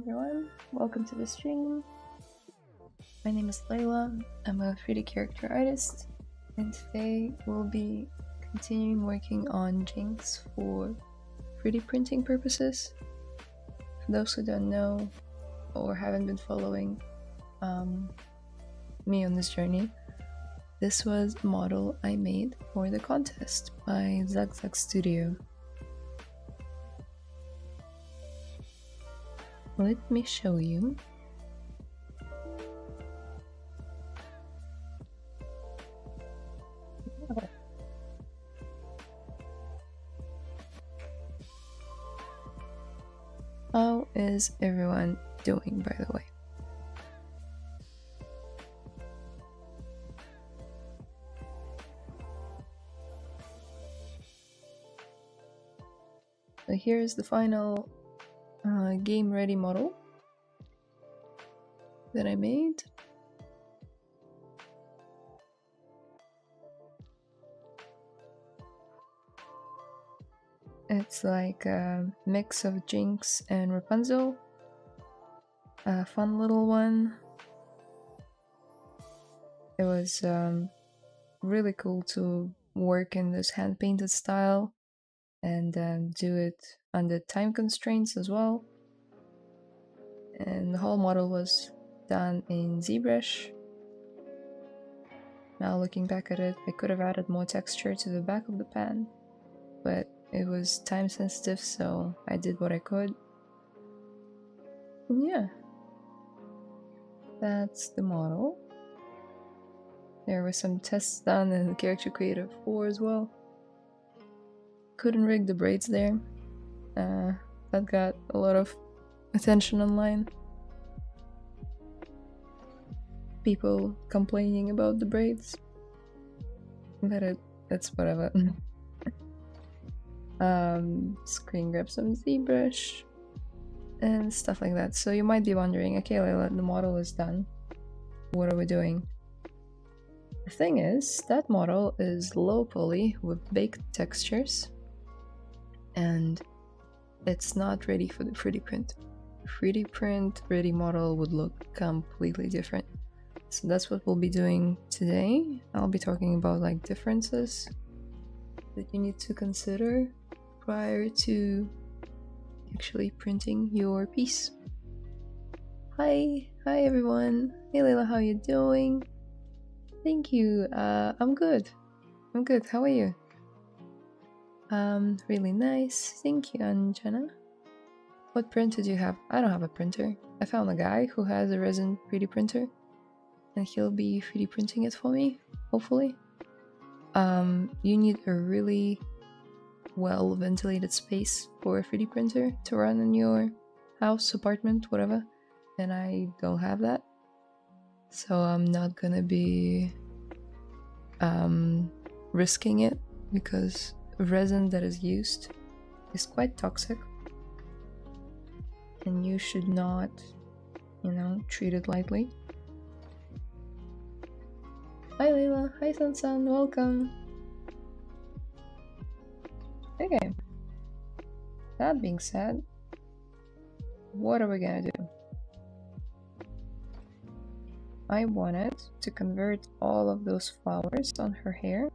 everyone, welcome to the stream. My name is Layla, I'm a 3D character artist, and today we'll be continuing working on Jinx for 3D printing purposes. For those who don't know or haven't been following me on this journey, this was a model I made for the contest by ZBrush Studio. Let me show you. How is everyone doing, by the way? So here's the final game ready model that I made. It's like a mix of Jinx and Rapunzel. A fun little one. It was really cool to work in this hand-painted style and do it under time constraints as well. And the whole model was done in ZBrush. Now looking back at it, I could have added more texture to the back of the pan, but it was time sensitive, so I did what I could. And yeah, that's the model. There were some tests done in the Character Creator 4 as well. Couldn't rig the braids there. That got a lot of attention online. People complaining about the braids. But it's whatever. Screen grab some ZBrush and stuff like that. So you might be wondering, okay Layla, the model is done. What are we doing? The thing is, that model is low poly with baked textures and it's not ready for the 3D print. 3D print ready model would look completely different. So that's what we'll be doing today. I'll be talking about like differences that you need to consider prior to actually printing your piece. Hi everyone. Hey Layla, how you doing? Thank you. I'm good. How are you? Really nice. Thank you, Anjana. What printer do you have? I don't have a printer. I found a guy who has a resin 3D printer and he'll be 3D printing it for me, hopefully. You need a really well ventilated space for a 3D printer to run in your house, apartment, whatever, and I don't have that. So I'm not gonna be risking it because resin that is used is quite toxic and you should not, treat it lightly. Hi Layla, hi Sansan, welcome. Okay, that being said, what are we gonna do? I wanted to convert all of those flowers on her hair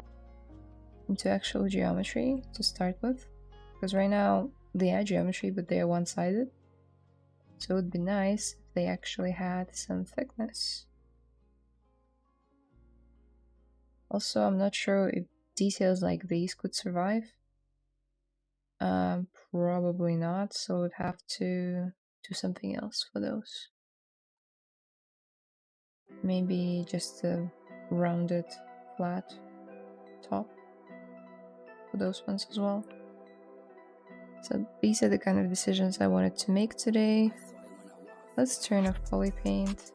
into actual geometry to start with, because right now they are geometry but they are one-sided, so it would be nice if they actually had some thickness. Also, I'm not sure if details like these could survive. Probably not, so we'd have to do something else for those. Maybe just a rounded flat top for those ones as well. So these are the kind of decisions I wanted to make today. Let's turn off poly paint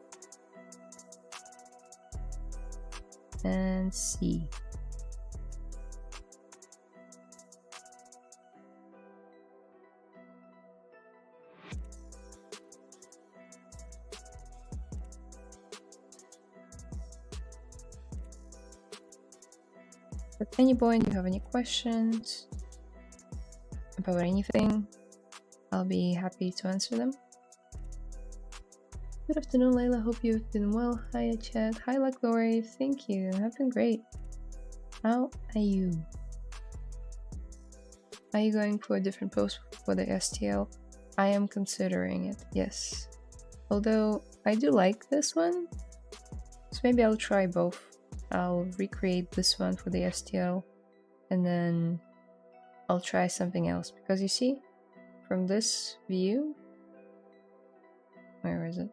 and see. At any point you have any questions about anything, I'll be happy to answer them. Good afternoon, Layla. Hope you've been well. Hiya, chat. Hi, Glory. Thank you. I've been great. How are you? Are you going for a different post for the STL? I am considering it, yes. Although, I do like this one. So maybe I'll try both. I'll recreate this one for the STL. And then I'll try something else. Because you see, from this view... Where is it?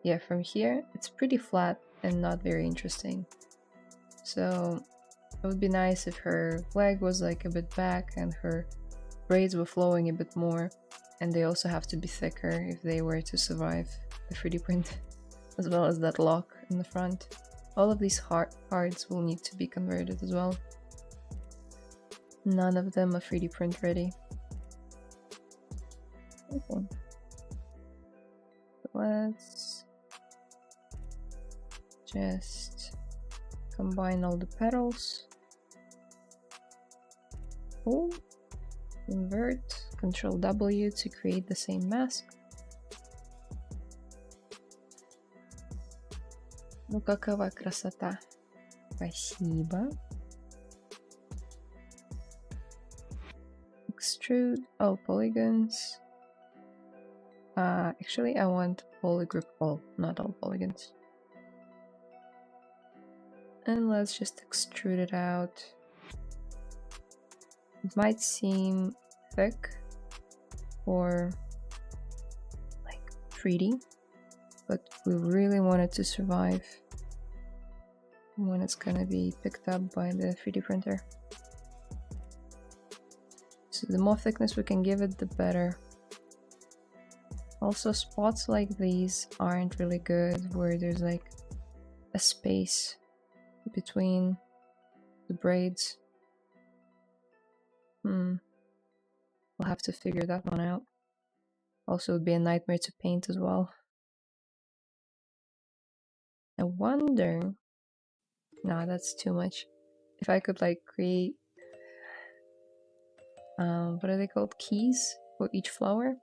Yeah, from here, it's pretty flat and not very interesting. So it would be nice if her leg was like a bit back and her braids were flowing a bit more. And they also have to be thicker if they were to survive the 3D print, as well as that lock in the front. All of these parts will need to be converted as well. None of them are 3D print ready. Okay. Let's just combine all the petals. Oh, invert, Control W to create the same mask. Ну какова красота. Спасибо. Extrude, oh, polygons. Actually, I want polygroup all, not all polygons. And let's just extrude it out. It might seem thick or like 3D, but we really want it to survive when it's gonna be picked up by the 3D printer. So the more thickness we can give it, the better. Also, spots like these aren't really good, where there's like a space between the braids. We'll have to figure that one out. Also, it would be a nightmare to paint as well. I wonder... Nah, that's too much. If I could like create... what are they called? Keys for each flower?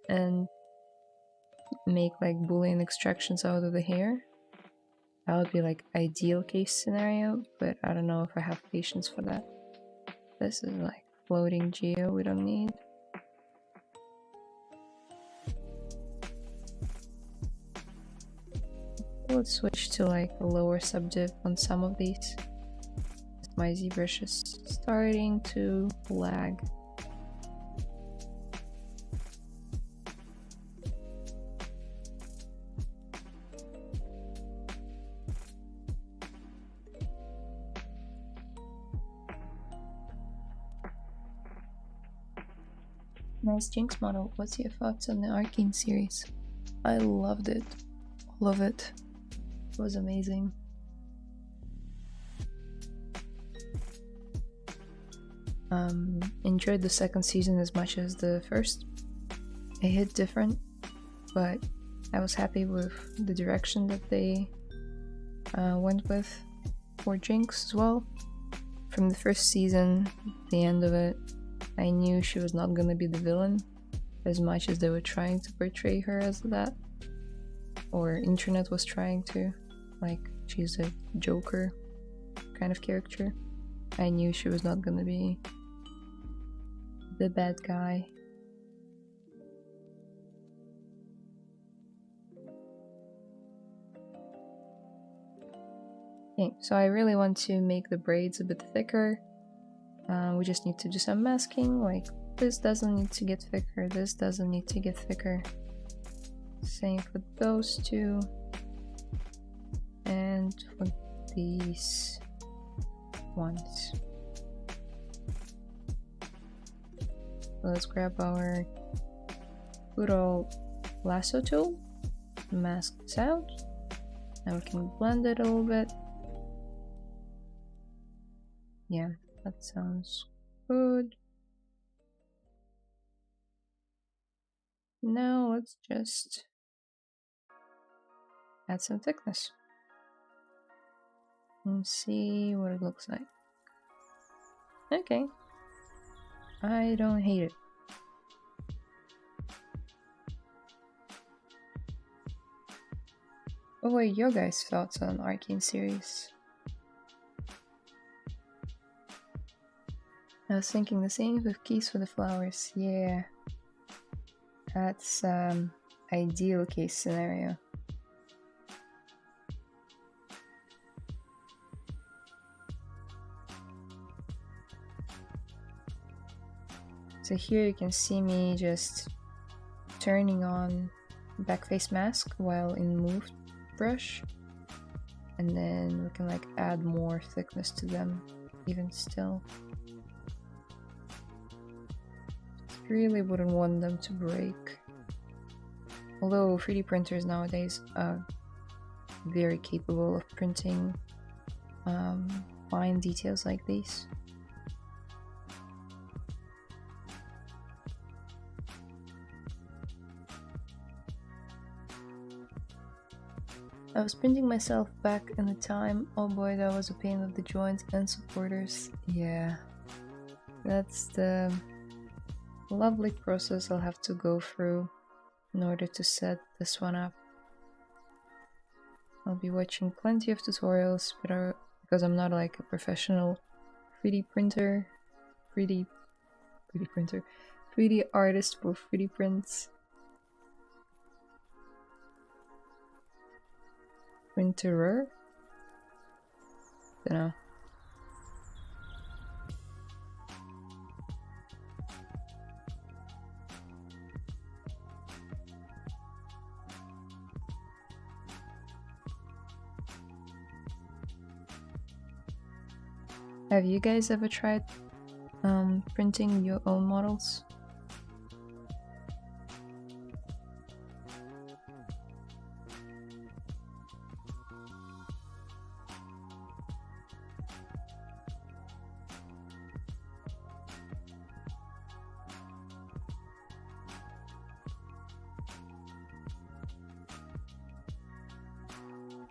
And make like Boolean extractions out of the hair. That would be like ideal case scenario, but I don't know if I have patience for that. This is like floating geo we don't need. Let's switch to like a lower subdiv on some of these. My ZBrush is starting to lag. Nice Jinx model. What's your thoughts on the Arcane series? I loved it. All of it. It was amazing. Enjoyed the second season as much as the first. It hit different, but I was happy with the direction that they went with for Jinx as well. From the first season, the end of it, I knew she was not gonna be the villain as much as they were trying to portray her as that, or internet was trying to, like she's a Joker kind of character. I knew she was not gonna be the bad guy. Okay, so I really want to make the braids a bit thicker. We just need to do some masking, like this doesn't need to get thicker, this doesn't need to get thicker. Same for those two. And for these ones. Let's grab our good old lasso tool, mask this out, and we can blend it a little bit. Yeah, that sounds good. Now let's just add some thickness and see what it looks like. Okay, I don't hate it. What were your guys' thoughts on Arcane series? I was thinking the same with keys for the flowers. Yeah, that's ideal case scenario. So here you can see me just turning on backface mask while in moved brush, and then we can like add more thickness to them even still. Really wouldn't want them to break. Although 3D printers nowadays are very capable of printing fine details like these. I was printing myself back in the time. Oh boy, that was a pain with the joints and supporters. Yeah, that's the lovely process I'll have to go through in order to set this one up. I'll be watching plenty of tutorials, but because I'm not like a professional 3D printer, 3D printer, 3D artist for 3D prints. Printerer? Dunno. Have you guys ever tried printing your own models?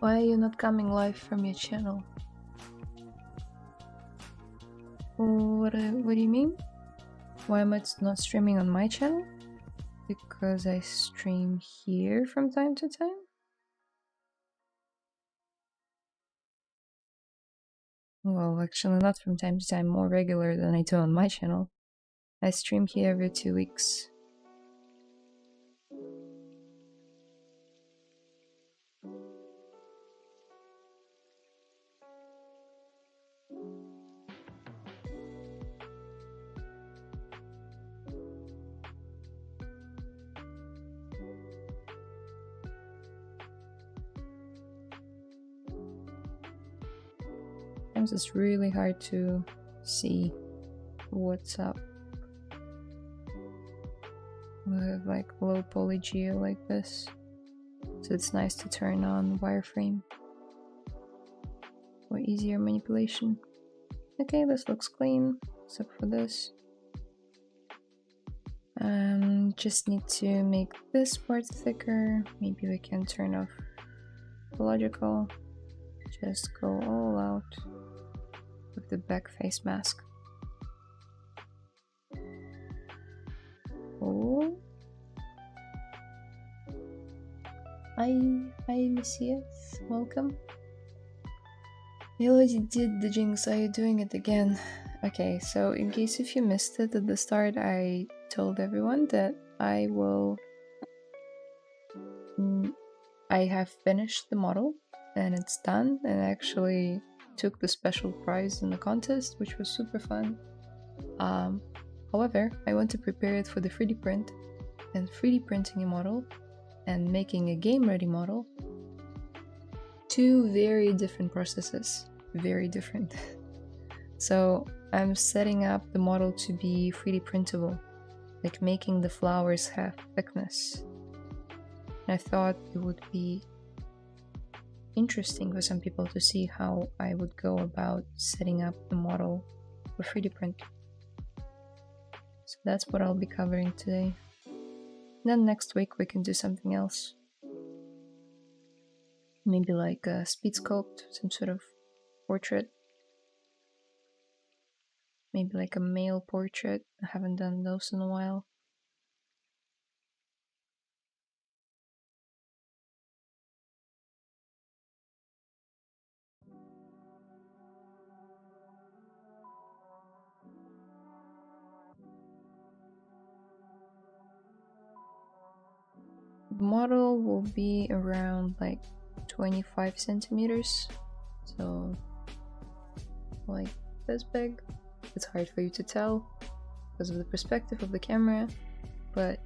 Why are you not coming live from your channel? What do you mean? Why am I not streaming on my channel? Because I stream here from time to time? Well, actually not from time to time, more regular than I do on my channel. I stream here every 2 weeks. Sometimes it's really hard to see what's up with like low poly geo like this, so it's nice to turn on wireframe for easier manipulation. Okay, this looks clean except for this. Just need to make this part thicker. Maybe we can turn off the logical, just go all out with the back face mask. Oh, hi Messias, welcome. You already did the jinx, are you doing it again? Okay, so in case if you missed it at the start, I told everyone that I have finished the model and it's done, and I actually took the special prize in the contest, which was super fun. However, I want to prepare it for the 3D print, and 3D printing a model and making a game ready model, two very different processes, very different. So I'm setting up the model to be 3D printable, like making the flowers have thickness. And I thought it would be interesting for some people to see how I would go about setting up the model for 3D print. So that's what I'll be covering today. Then next week we can do something else. Maybe like a speed sculpt, some sort of portrait. Maybe like a male portrait. I haven't done those in a while. the model will be around like 25 centimeters, so like this big. It's hard for you to tell because of the perspective of the camera, but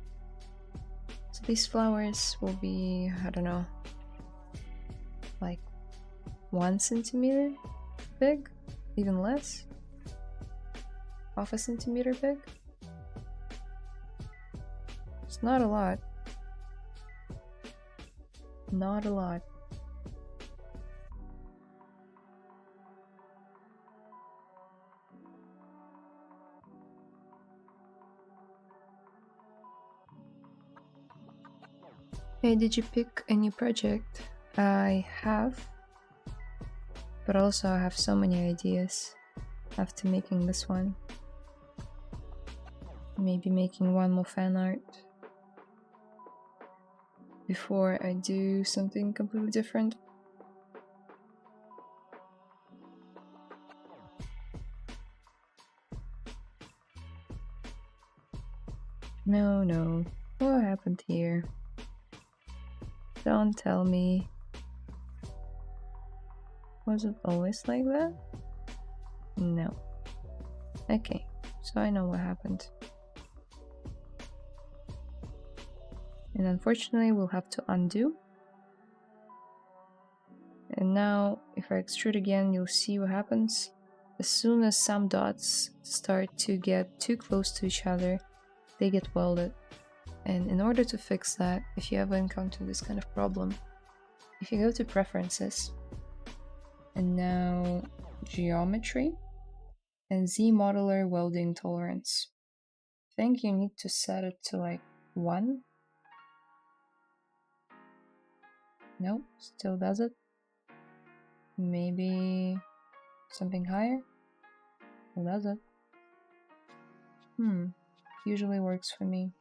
so these flowers will be, I don't know, like 1 centimeter big, even less, half a centimeter big. It's not a lot. Not a lot. Hey, did you pick a new project? I have, but also I have so many ideas after making this one. Maybe making one more fan art before I do something completely different. No. What happened here? Don't tell me. Was it always like that? No. Okay, so I know what happened. And unfortunately, we'll have to undo. And now, if I extrude again, you'll see what happens. As soon as some dots start to get too close to each other, they get welded. And in order to fix that, if you ever encounter this kind of problem, if you go to Preferences, and now Geometry, and Z-Modeler Welding Tolerance, I think you need to set it to like 1. Nope, still does it. Maybe something higher? Still does it. Usually works for me.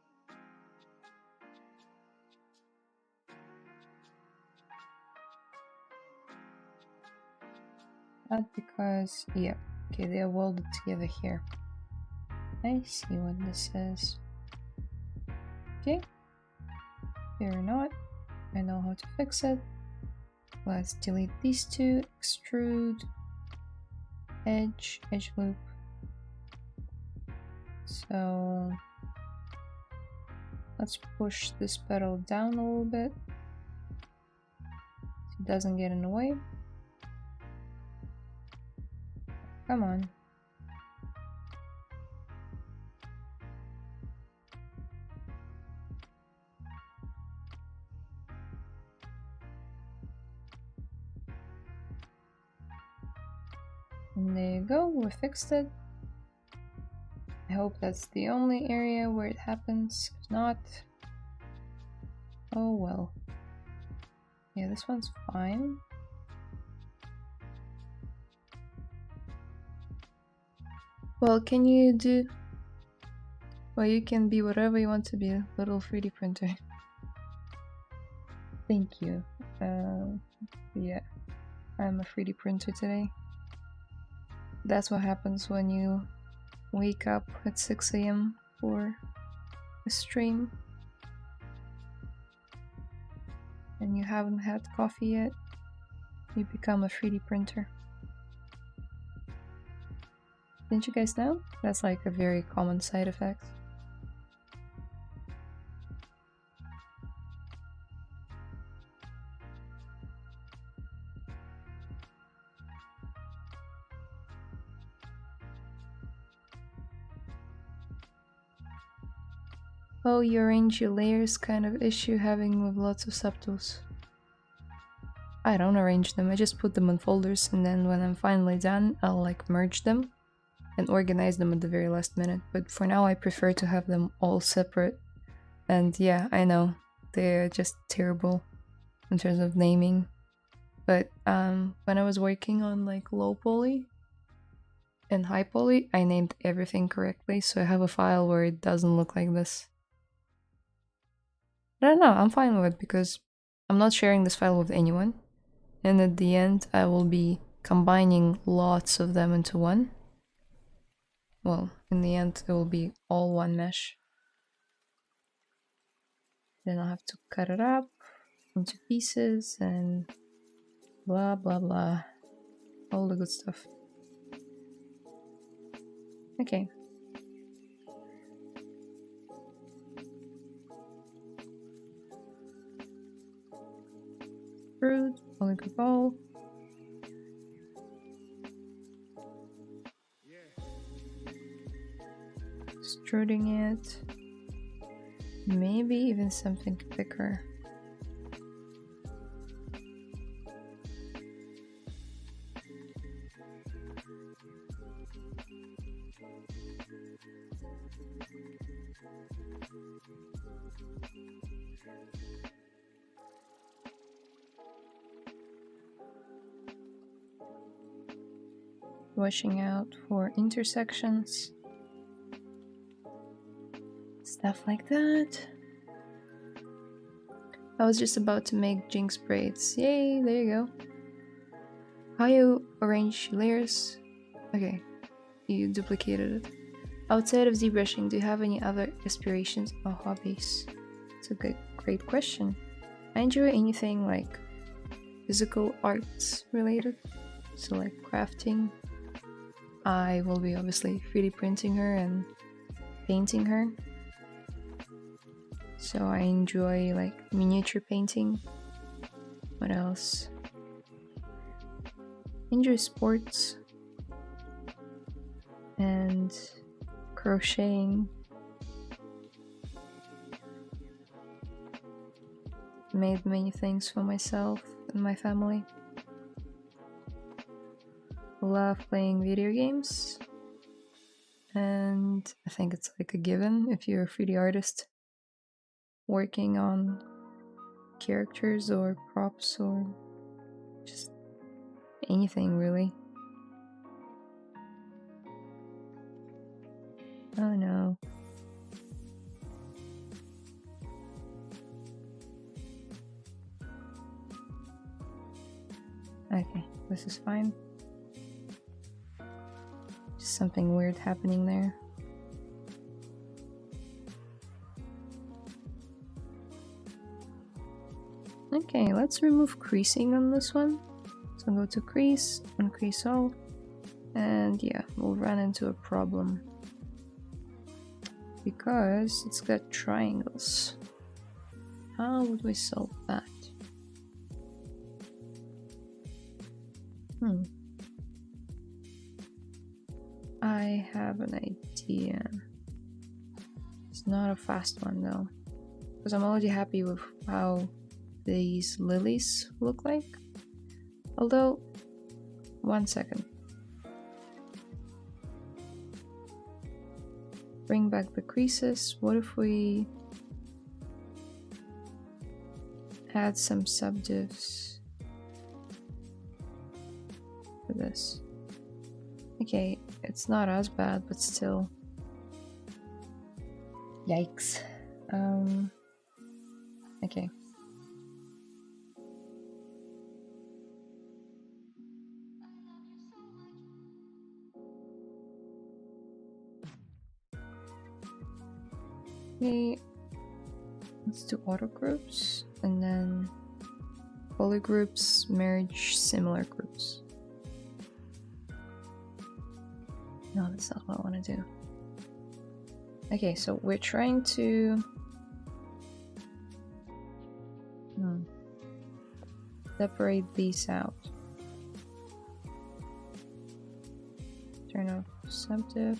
Not because, yeah, okay, they are welded together here. I see what this is. Okay, fair not. I know how to fix it. Let's delete these two, extrude, edge loop. So let's push this pedal down a little bit so it doesn't get in the way. Come on. And there you go, we fixed it. I hope that's the only area where it happens. If not, oh well. Yeah, this one's fine. Well, can you do... Well, you can be whatever you want to be, a little 3D printer. Thank you. Yeah, I'm a 3D printer today. That's what happens when you wake up at 6 AM for a stream and you haven't had coffee yet. You become a 3D printer. Didn't you guys know? That's like a very common side effect. Oh, you arrange your layers kind of issue having with lots of subtools. I don't arrange them, I just put them in folders and then when I'm finally done, I'll like merge them and organize them at the very last minute. But for now I prefer to have them all separate. And yeah, I know, they're just terrible in terms of naming. But when I was working on like low poly and high poly, I named everything correctly, so I have a file where it doesn't look like this. I don't know, I'm fine with it because I'm not sharing this file with anyone. And at the end, I will be combining lots of them into one. Well, in the end, it will be all one mesh. Then I'll have to cut it up into pieces and blah blah blah. All the good stuff. Okay. Fruit, polygon ball. Extruding it. Maybe even something thicker. Watching out for intersections. Stuff like that. I was just about to make Jinx braids. Yay, there you go. How you arrange layers? Okay, you duplicated it. Outside of ZBrushing, do you have any other aspirations or hobbies? It's a great question. I enjoy anything like physical arts related, so like crafting. I will be obviously 3D printing her and painting her. So I enjoy like miniature painting. What else? Enjoy sports and crocheting. Made many things for myself and my family. Love playing video games. And I think it's like a given if you're a 3D artist working on characters or props or just anything really. Oh no. Okay, this is fine. Just something weird happening there. Okay, let's remove creasing on this one. So go to crease, uncrease all, and yeah, we'll run into a problem because it's got triangles. How would we solve that? I have an idea. It's not a fast one though, because I'm already happy with how these lilies look like. Although, one second. Bring back the creases. What if we add some subdivs for this? Okay, it's not as bad, but still. Yikes. Okay. Okay, let's do auto groups and then poly groups merge similar groups. No, that's not what I want to do. Okay, so we're trying to separate these out. Turn off subdiv.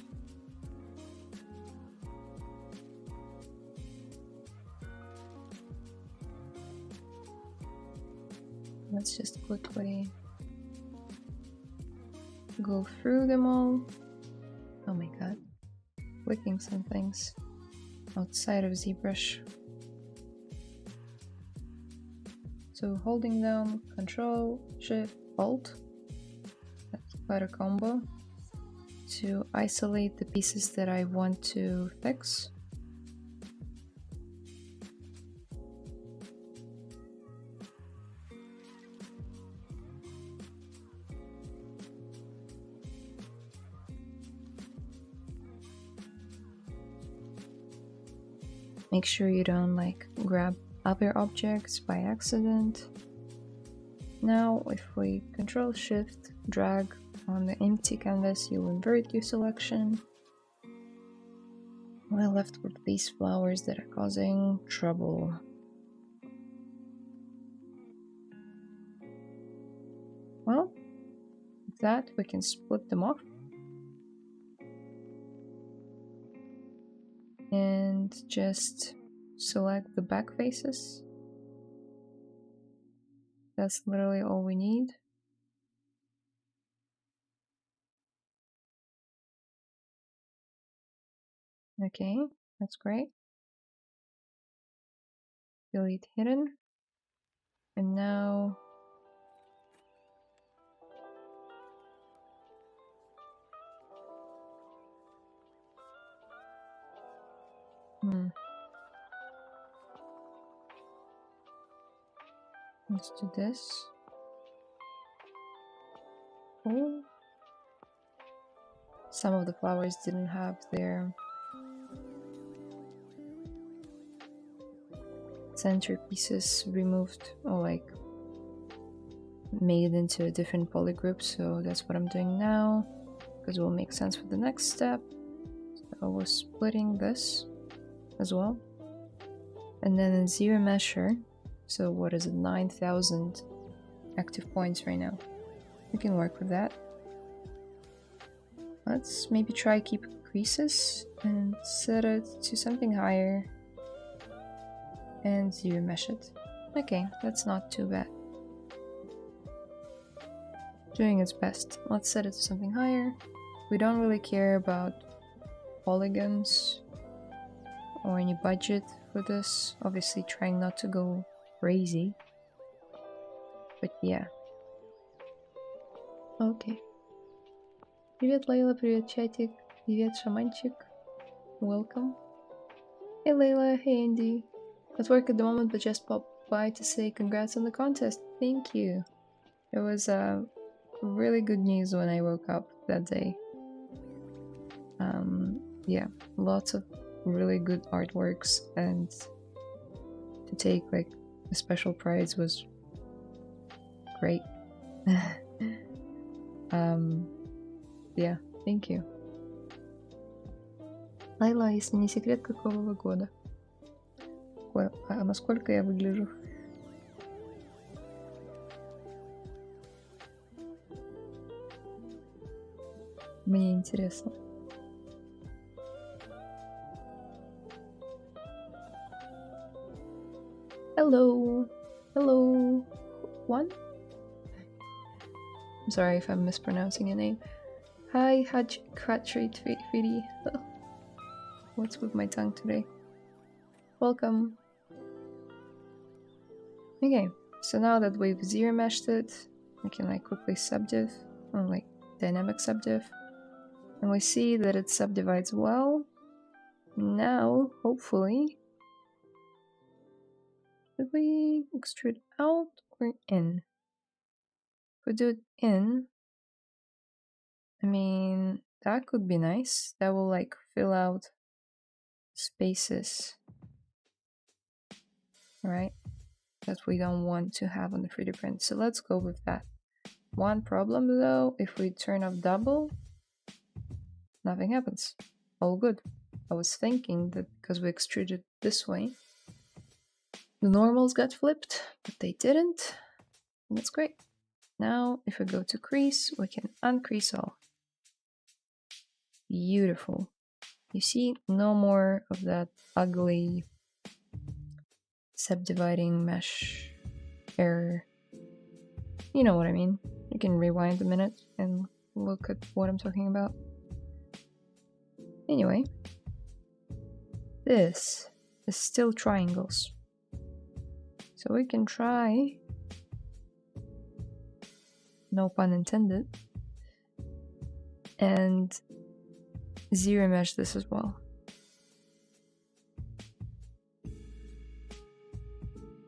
Let's just quickly go through them all. Oh my god. Clicking some things outside of ZBrush. So holding down Control, Shift, Alt. That's quite a combo. To isolate the pieces that I want to fix. Make sure you don't like grab other objects by accident. Now if we Control Shift drag on the empty canvas, you'll invert your selection. We're left with these flowers that are causing trouble. Well, with that we can split them off. And just select the back faces. That's literally all we need. Okay, that's great. Delete hidden. And now let's do this. Oh. Some of the flowers didn't have their centerpieces removed or like made into a different polygroup, so that's what I'm doing now because it will make sense for the next step. So we're splitting this as well, and then in ZBrush, so what is it, 9,000 active points right now. We can work with that. Let's maybe try keep creases and set it to something higher and ZBrush it. Okay, that's not too bad. Doing its best. Let's set it to something higher. We don't really care about polygons or any budget for this. Obviously trying not to go crazy. But yeah. Okay. Привет, Layla, привет, чатик, привет, шаманчик. Welcome. Hey Layla, hey Andy. At work at the moment, but just popped by to say congrats on the contest. Thank you. It was really good news when I woke up that day. Yeah, lots of really good artworks, and to take like a special prize was great. Yeah, thank you. Лайла, если не секрет, какого вы года? А насколько я выгляжу? Мне интересно. Hello! Hello! One? I'm sorry if I'm mispronouncing your name. Hi, Kratri Tweety. What's with my tongue today? Welcome. Okay, so now that we've ZBrushed it, we can like quickly subdiv, or like dynamic subdiv, and we see that it subdivides well. Now, hopefully, should we extrude out or in? If we do it in, I mean, that could be nice. That will like fill out spaces, right? That we don't want to have on the 3D print. So let's go with that. One problem though, if we turn off double, nothing happens. All good. I was thinking that because we extruded this way, the normals got flipped, but they didn't. And that's great. Now, if we go to crease, we can uncrease all. Beautiful. You see, no more of that ugly subdividing mesh error. You know what I mean. You can rewind a minute and look at what I'm talking about. Anyway, this is still triangles. So we can try, no pun intended, and ZBrush this as well.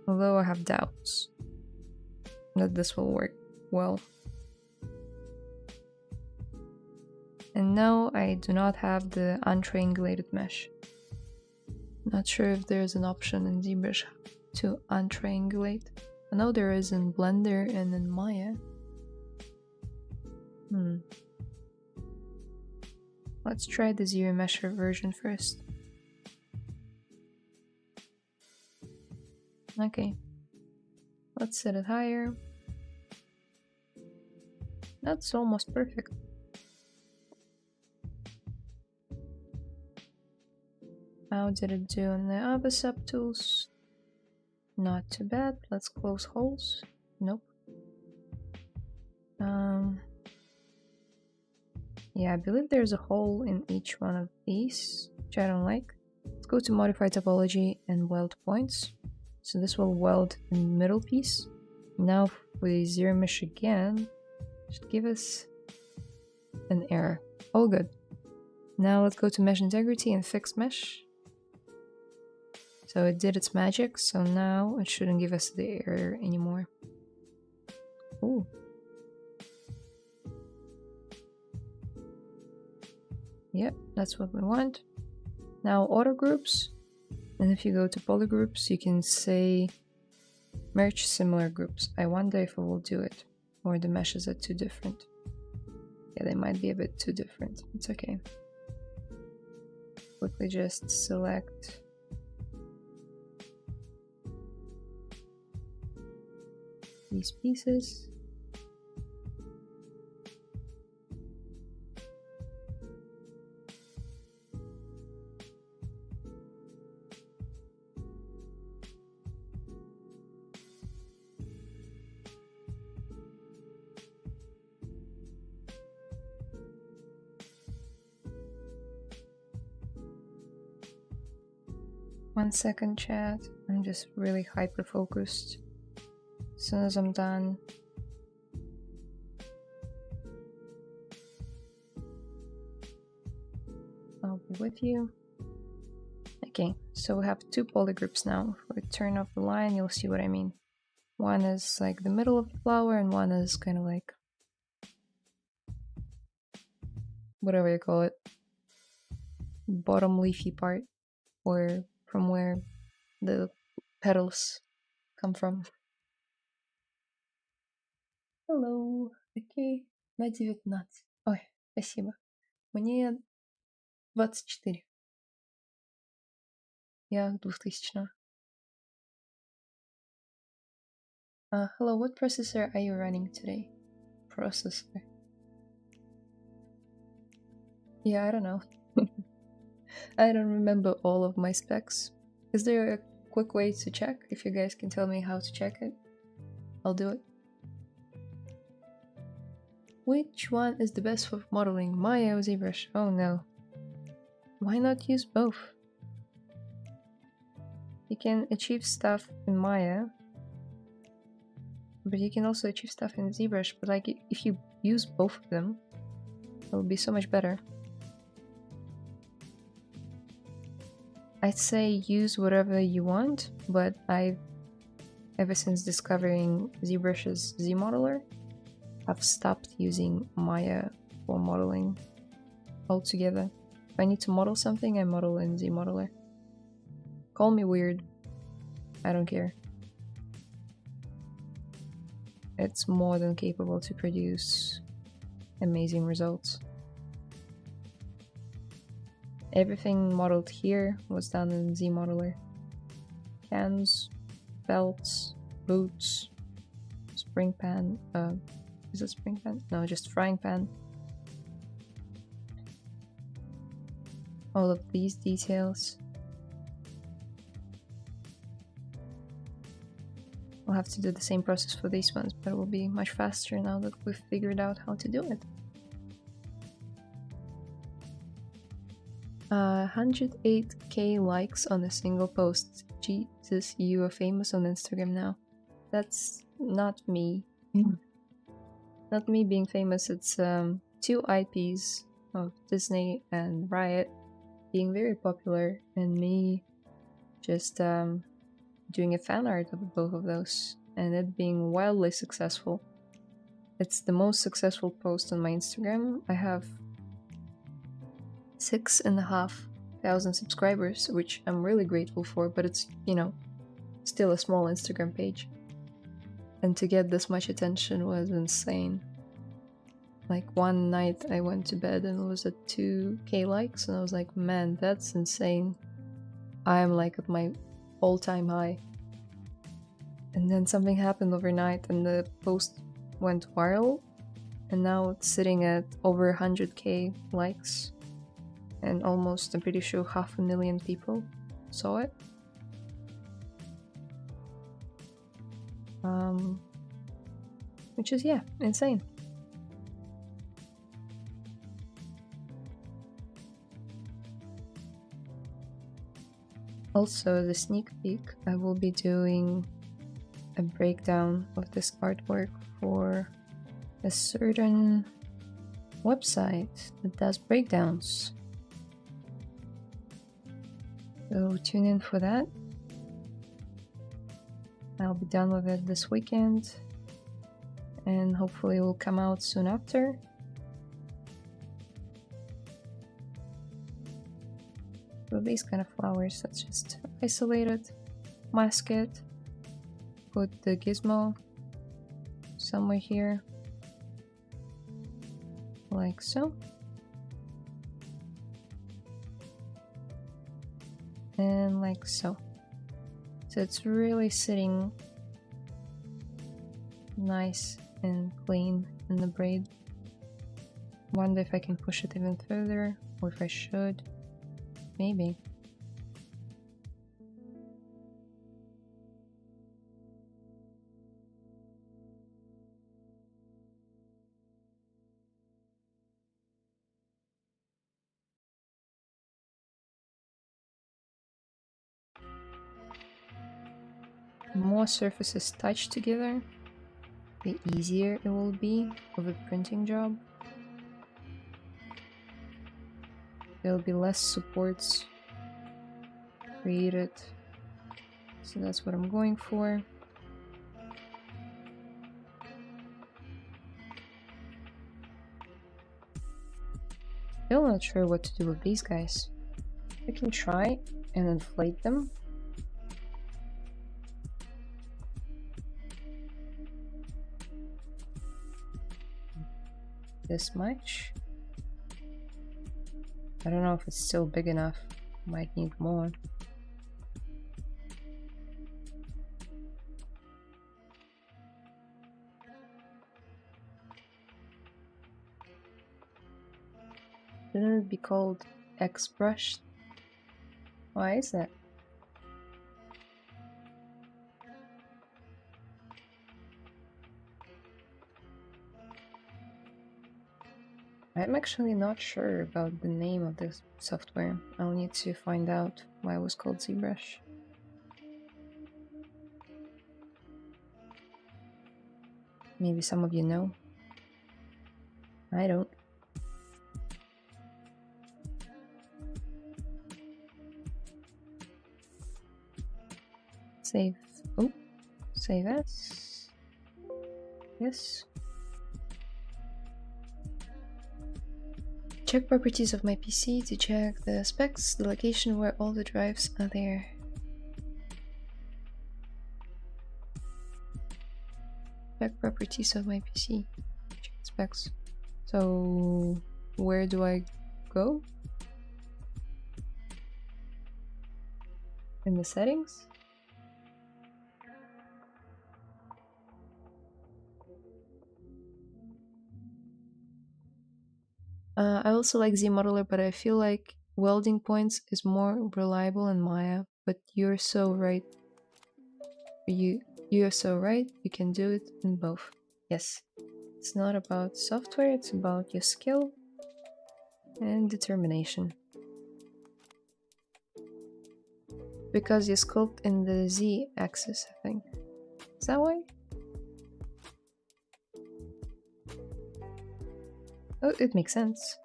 Although I have doubts that this will work well. And no, I do not have the untriangulated mesh. Not sure if there's an option in ZBrush to untriangulate. I know there is in Blender and in Maya. Let's try the Zero Mesher version first. Okay. Let's set it higher. That's almost perfect. How did it do on the other subtools? Not too bad. Let's close holes. Nope. Yeah, I believe there's a hole in each one of these, which I don't like. Let's go to Modify Topology and Weld Points. So this will weld the middle piece. Now for the Zero Mesh again, should give us an error. All good. Now let's go to Mesh Integrity and Fix Mesh. So it did its magic, so now it shouldn't give us the error anymore. Ooh. Yep, that's what we want. Now auto groups, and if you go to polygroups, you can say merge similar groups. I wonder if it will do it, or the meshes are too different. Yeah, they might be a bit too different. It's okay. Quickly just select these pieces. One second, chat. I'm just really hyper focused. As soon as I'm done, I'll be with you. Okay, so we have two polygroups now. If we turn off the line, you'll see what I mean. One is like the middle of the flower, and one is kind of like whatever you call it, bottom leafy part, or from where the petals come from. Hello. Окей. На 19. Ой, спасибо. Мне 24. Я 2000. Hello, what processor are you running today? Processor. Yeah, I don't know. I don't remember all of my specs. Is there a quick way to check? If you guys can tell me how to check it, I'll do it. Which one is the best for modeling, Maya or ZBrush? Oh no. Why not use both? You can achieve stuff in Maya, but you can also achieve stuff in ZBrush, but like if you use both of them, it will be so much better. I'd say use whatever you want, but ever since discovering ZBrush's ZModeler, I've stopped using Maya for modeling altogether. If I need to model something, I model in ZModeler. Call me weird. I don't care. It's more than capable to produce amazing results. Everything modeled here was done in ZModeler. Cans, belts, boots, spring pan, is it spring pan? No, just frying pan. All of these details. We'll have to do the same process for these ones, but it will be much faster now that we've figured out how to do it. 108k likes on a single post. Jesus, you are famous on Instagram now. That's not me. Not me being famous, it's two IPs of Disney and Riot being very popular, and me just doing a fan art of both of those, and it being wildly successful. It's the most successful post on my Instagram. I have 6.5 3,000 subscribers, which I'm really grateful for, but it's, you know, still a small Instagram page. And to get this much attention was insane. Like one night I went to bed and it was at 2k likes and I was like, man, that's insane. I'm like at my all-time high. And then something happened overnight and the post went viral and now it's sitting at over 100k likes and almost, I'm pretty sure, 500,000 people saw it. Which is, yeah, insane. Also, the sneak peek, I will be doing a breakdown of this artwork for a certain website that does breakdowns. So tune in for that. I'll be done with it this weekend and hopefully it will come out soon after. So these kind of flowers, let's just isolate it, mask it, put the gizmo somewhere here, like so. And like so. So it's really sitting nice and clean in the braid. Wonder if I can push it even further, or if I should. Maybe. The more surfaces touch together, the easier it will be with a printing job. There will be less supports created, so that's what I'm going for. Still not sure what to do with these guys. I can try and inflate them. This much. I don't know if it's still big enough. Might need more. Shouldn't it be called ZBrush? Why is that? I'm actually not sure about the name of this software. I'll need to find out why it was called ZBrush. Maybe some of you know. I don't. Save. Oh, save as. Yes. Check properties of my PC to check the specs, the location where all the drives are there. Check properties of my PC. Check specs. So, where do I go? In the settings? I also like ZModeler, but I feel like welding points is more reliable in Maya. But you're so right. You're so right. You can do it in both. Yes, it's not about software. It's about your skill and determination. Because you sculpt in the Z axis, I think. Is that why? Oh, it makes sense.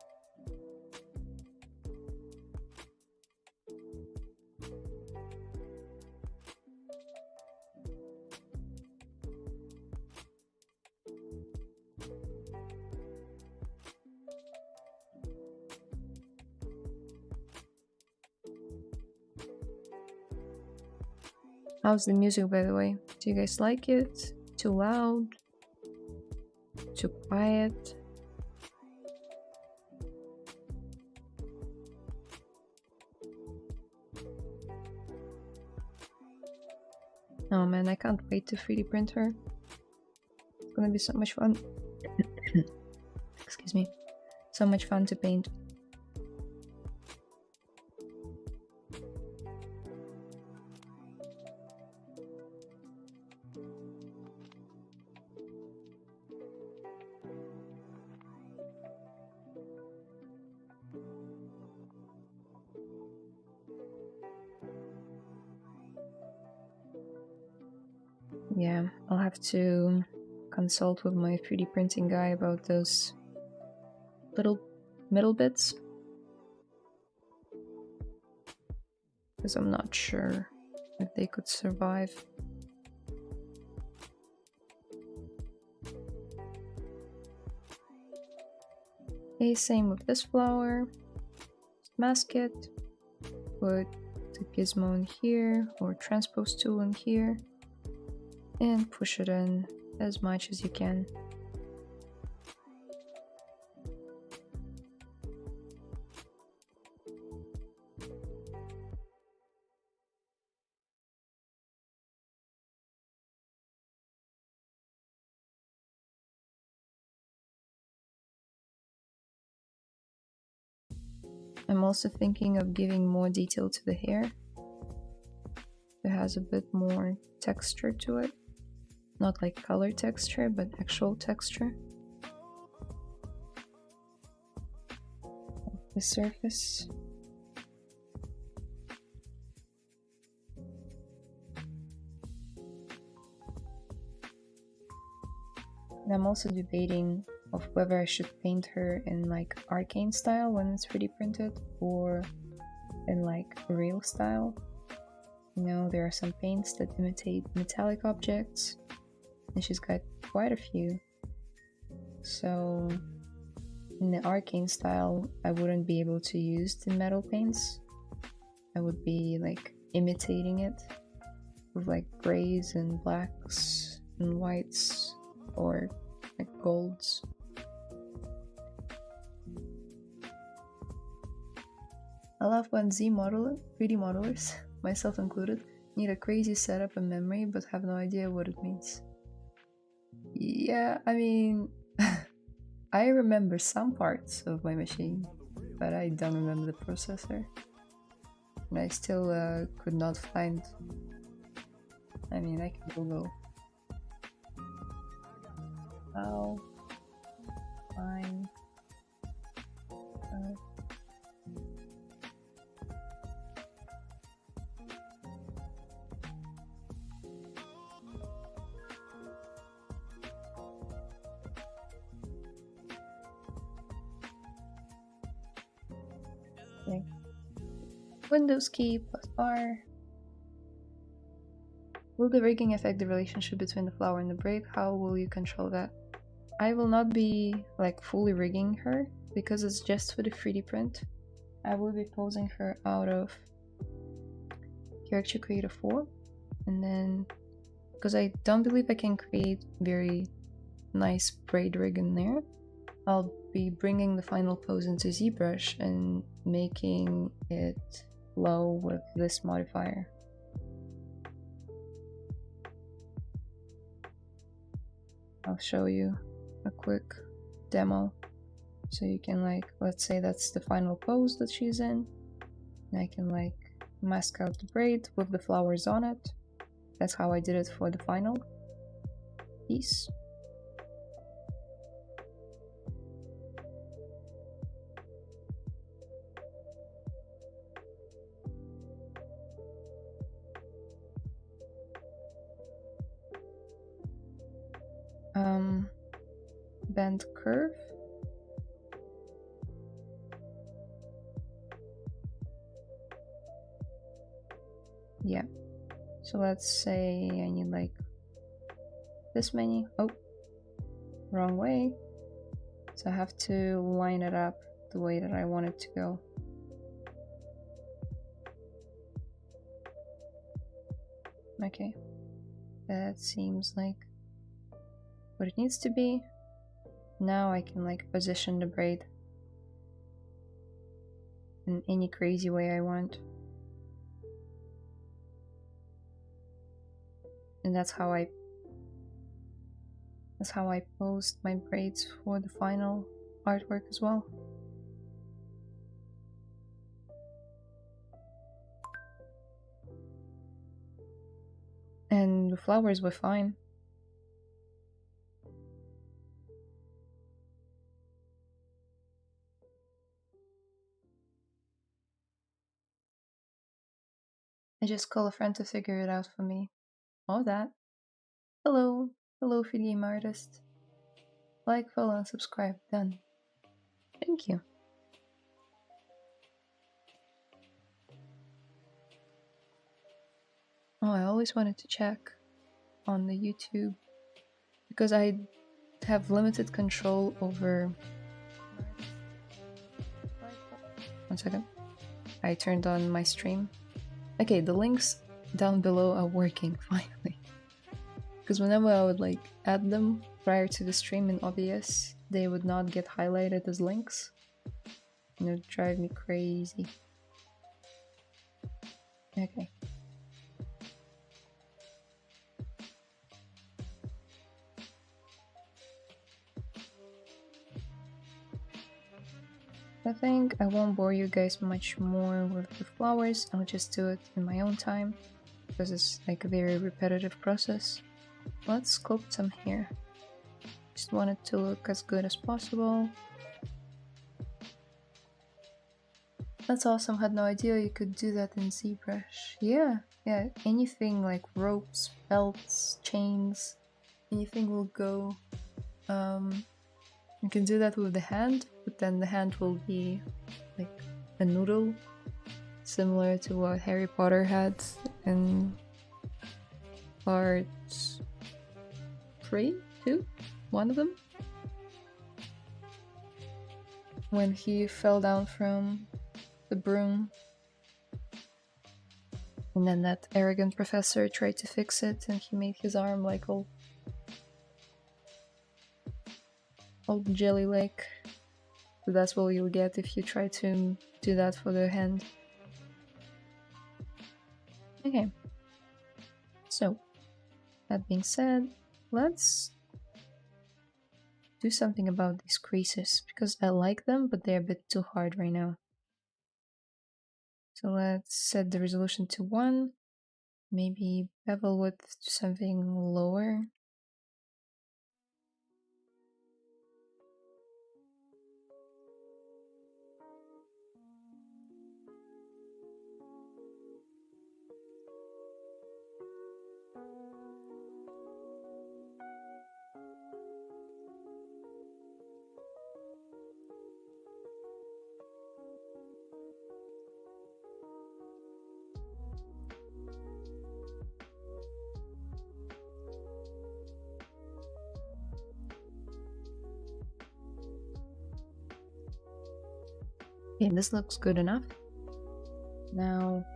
How's the music, by the way? Do you guys like it? Too loud? Too quiet? Oh man, I can't wait to 3D print her. It's gonna be so much fun. Excuse me. So much fun to paint. Yeah, I'll have to consult with my 3D printing guy about those little middle bits, because I'm not sure if they could survive. Okay, same with this flower. Mask it, put the gizmo in here, or transpose tool in here, and push it in as much as you can. I'm also thinking of giving more detail to the hair. It has a bit more texture to it. Not like color texture, but actual texture. The surface. And I'm also debating of whether I should paint her in like Arcane style when it's 3D printed, or in like real style. You know, there are some paints that imitate metallic objects, and she's got quite a few. So in the Arcane style, I wouldn't be able to use the metal paints. I would be like imitating it with like grays and blacks and whites, or like golds. I love when 3D modelers, myself included, need a crazy setup and memory but have no idea what it means. Yeah, I mean, I remember some parts of my machine, but I don't remember the processor. And I still could not find... I mean, I can Google. How find... Okay. Windows key plus R. Will the rigging affect the relationship between the flower and the braid? How will you control that? I will not be like fully rigging her because it's just for the 3D print. I will be posing her out of Character Creator 4, and then because I don't believe I can create very nice braid rig in there, I'll be bringing the final pose into ZBrush and making it flow with this modifier. I'll show you a quick demo so you can, like, let's say that's the final pose that she's in, and I can like mask out the braid with the flowers on it. That's how I did it for the final piece. Bend curve. Yeah, so let's say I need like this many. Oh, wrong way. So I have to line it up the way that I want it to go. Okay. That seems like what it needs to be. Now I can like position the braid in any crazy way I want. And that's how I post my braids for the final artwork as well. And the flowers were fine. I just call a friend to figure it out for me. All that. Hello. Hello, Film artist. Like, follow, and subscribe. Done. Thank you. Oh, I always wanted to check on the YouTube because I have limited control over... One second. I turned on my stream. Okay, the links down below are working finally. Because whenever I would like add them prior to the stream in OBS, they would not get highlighted as links. And it would drive me crazy. Okay. I think I won't bore you guys much more with the flowers. I'll just do it in my own time because it's like a very repetitive process. Let's sculpt some hair. Just want it to look as good as possible. That's awesome, had no idea you could do that in ZBrush. Yeah, anything like ropes, belts, chains, anything will go. You can do that with the hand, but then the hand will be like a noodle, similar to what Harry Potter had in part 3, 2, one of them. When he fell down from the broom. And then that arrogant professor tried to fix it and he made his arm like all jelly-like. So that's what you'll get if you try to do that for the hand. Okay. So, that being said, let's do something about these creases because I like them, but they're a bit too hard right now. So let's set the resolution to 1. Maybe bevel width to something lower. Okay, this looks good enough. Now,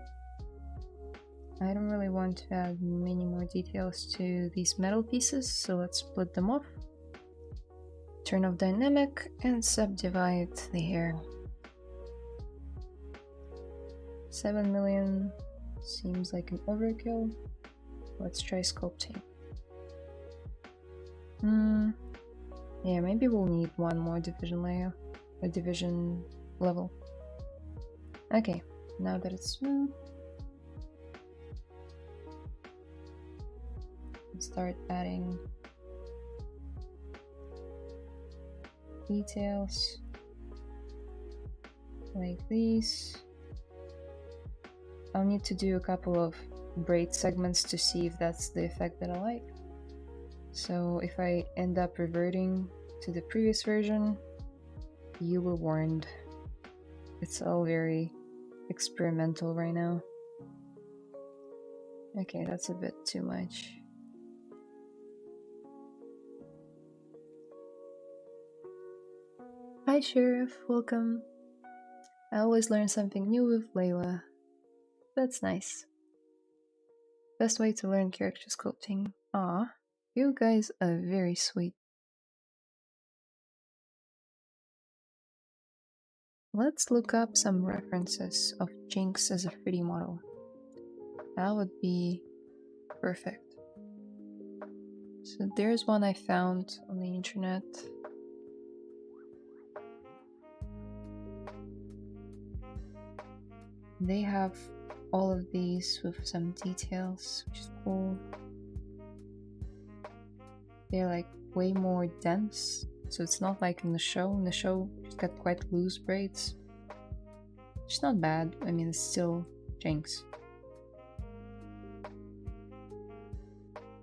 I don't really want to add many more details to these metal pieces, so let's split them off. Turn off dynamic and subdivide the hair. 7 million seems like an overkill. Let's try sculpting. Yeah, maybe we'll need one more division layer, a division level. Okay, now that it's smooth, let's start adding details like these. I'll need to do a couple of braid segments to see if that's the effect that I like. So if I end up reverting to the previous version, you were warned. It's all very experimental right now. Okay, that's a bit too much. Hi Sheriff, welcome. I always learn something new with Layla. That's nice. Best way to learn character sculpting. Ah, you guys are very sweet. Let's look up some references of Jinx as a 3D model. That would be perfect. So there's one I found on the internet. They have all of these with some details, which is cool. They're like way more dense, so it's not like in the show. In the show, she's got quite loose braids. It's not bad. I mean, it's still Jinx.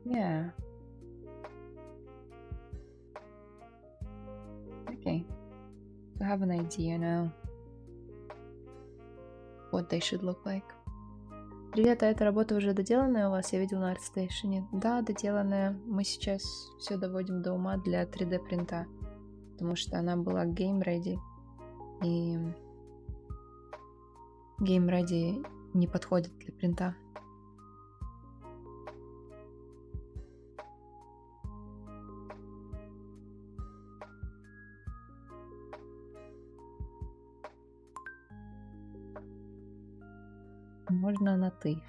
Yeah. Okay. So I have an idea now what they should look like. Привет, а эта работа уже доделанная у вас? Я видел на ArtStation. Да, доделанная. Мы сейчас все доводим до ума для 3D принта, потому что она была game ready, и game ready не подходит для принта. Можно на ты.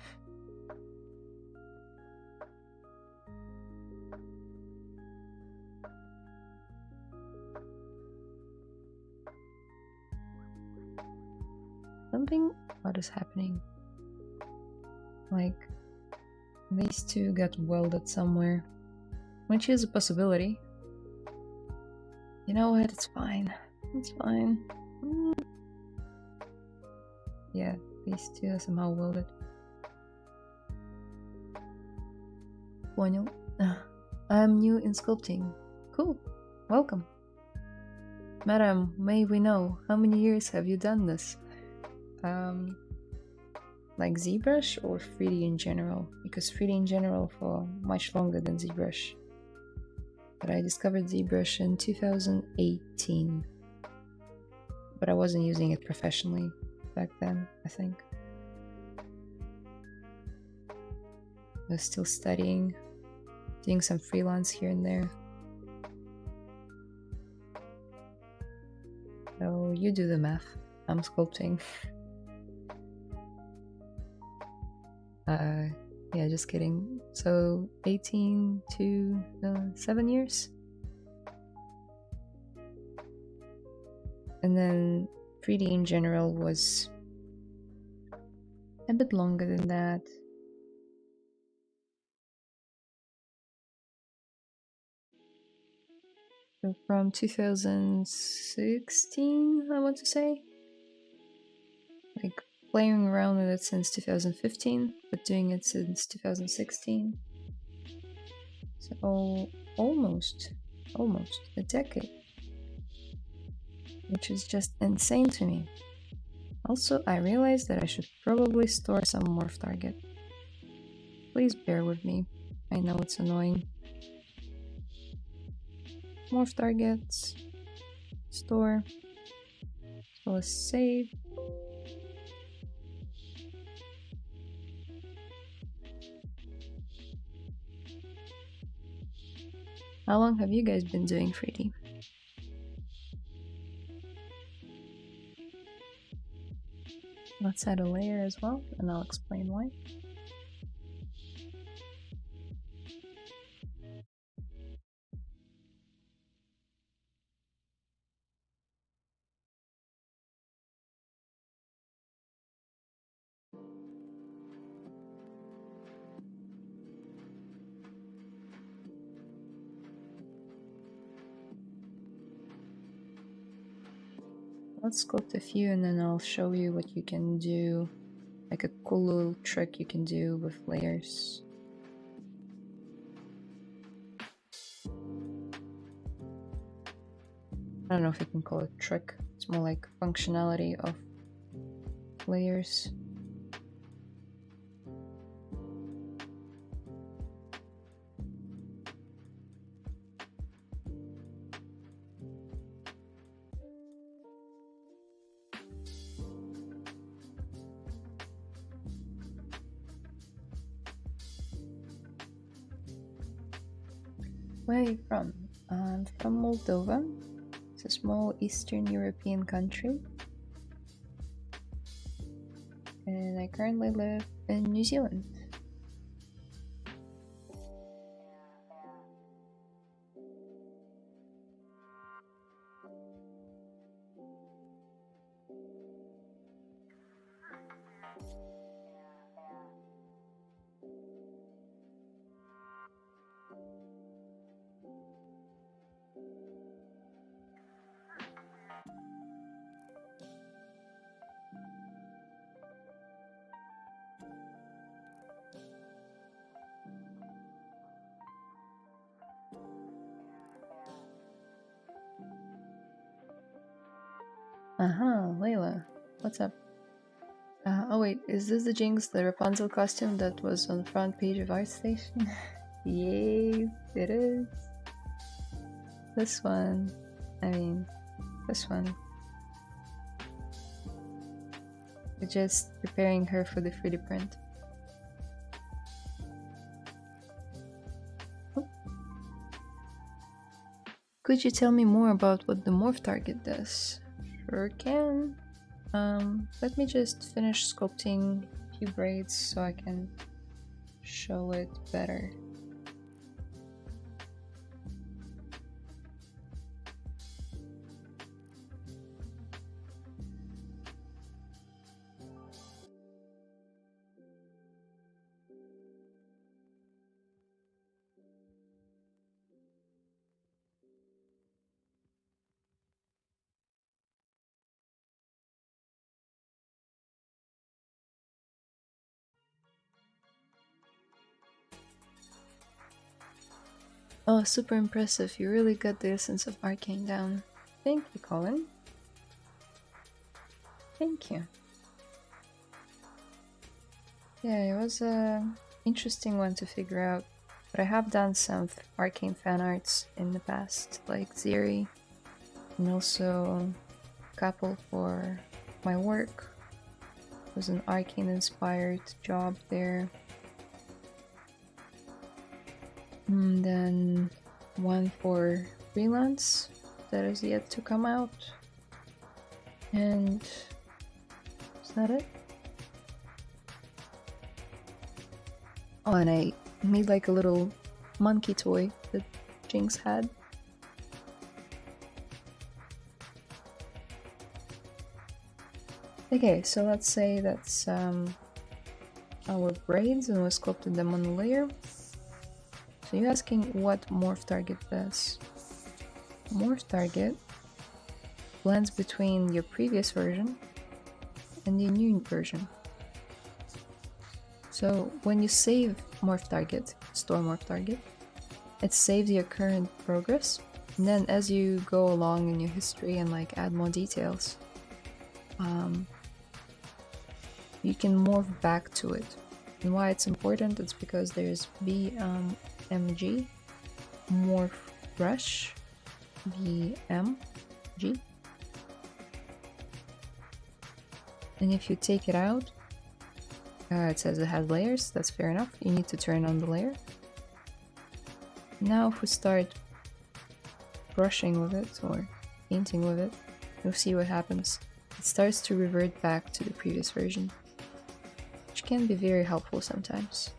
Something odd is happening. Like, these two got welded somewhere, which is a possibility. You know what? It's fine. It's fine. Yeah, these two are somehow welded. Понял. I'm new in sculpting. Cool. Welcome. Madam, may we know, how many years have you done this? Like ZBrush or 3D in general? Because 3D in general for much longer than ZBrush. But I discovered ZBrush in 2018. But I wasn't using it professionally back then, I think. I was still studying, doing some freelance here and there. So you do the math. I'm sculpting. Yeah, just kidding. So 18 to 7 years. And then 3D in general was a bit longer than that. So from 2016, I want to say. Like playing around with it since 2015, but doing it since 2016. So almost a decade. Which is just insane to me. Also, I realized that I should probably store some Morph Target. Please bear with me. I know it's annoying. Morph Targets. Store. As well as save. How long have you guys been doing 3D? Let's add a layer as well, and I'll explain why. Let's sculpt a few and then I'll show you what you can do, like a cool little trick you can do with layers. I don't know if you can call it trick, it's more like functionality of layers. Where are you from? I'm from Moldova. It's a small Eastern European country. And I currently live in New Zealand. Layla. What's up? Oh wait, is this the Jinx, the Rapunzel costume that was on the front page of ArtStation? Yay, it is. This one. I mean, this one. We're just preparing her for the 3D print. Oh. Could you tell me more about what the Morph Target does? Sure can. Let me just finish sculpting a few braids so I can show it better. Oh, super impressive. You really got the essence of Arcane down. Thank you, Colin. Thank you. Yeah, it was a interesting one to figure out. But I have done some Arcane fan arts in the past, like Zeri, and also a couple for my work. It was an Arcane inspired job there. And then one for freelance that is yet to come out. And is that it? Oh, and I made like a little monkey toy that Jinx had. Okay, so let's say that's our braids and we sculpted them on the layer. So you're asking what Morph Target does. Morph Target blends between your previous version and the new version. So when you save Morph Target, store Morph Target, it saves your current progress, and then as you go along in your history and like add more details, you can morph back to it. And why it's important, it's because there's BMG, Morph Brush, BMG. And if you take it out, it says it has layers, that's fair enough. You need to turn on the layer. Now if we start brushing with it or painting with it, you'll see what happens. It starts to revert back to the previous version, which can be very helpful sometimes.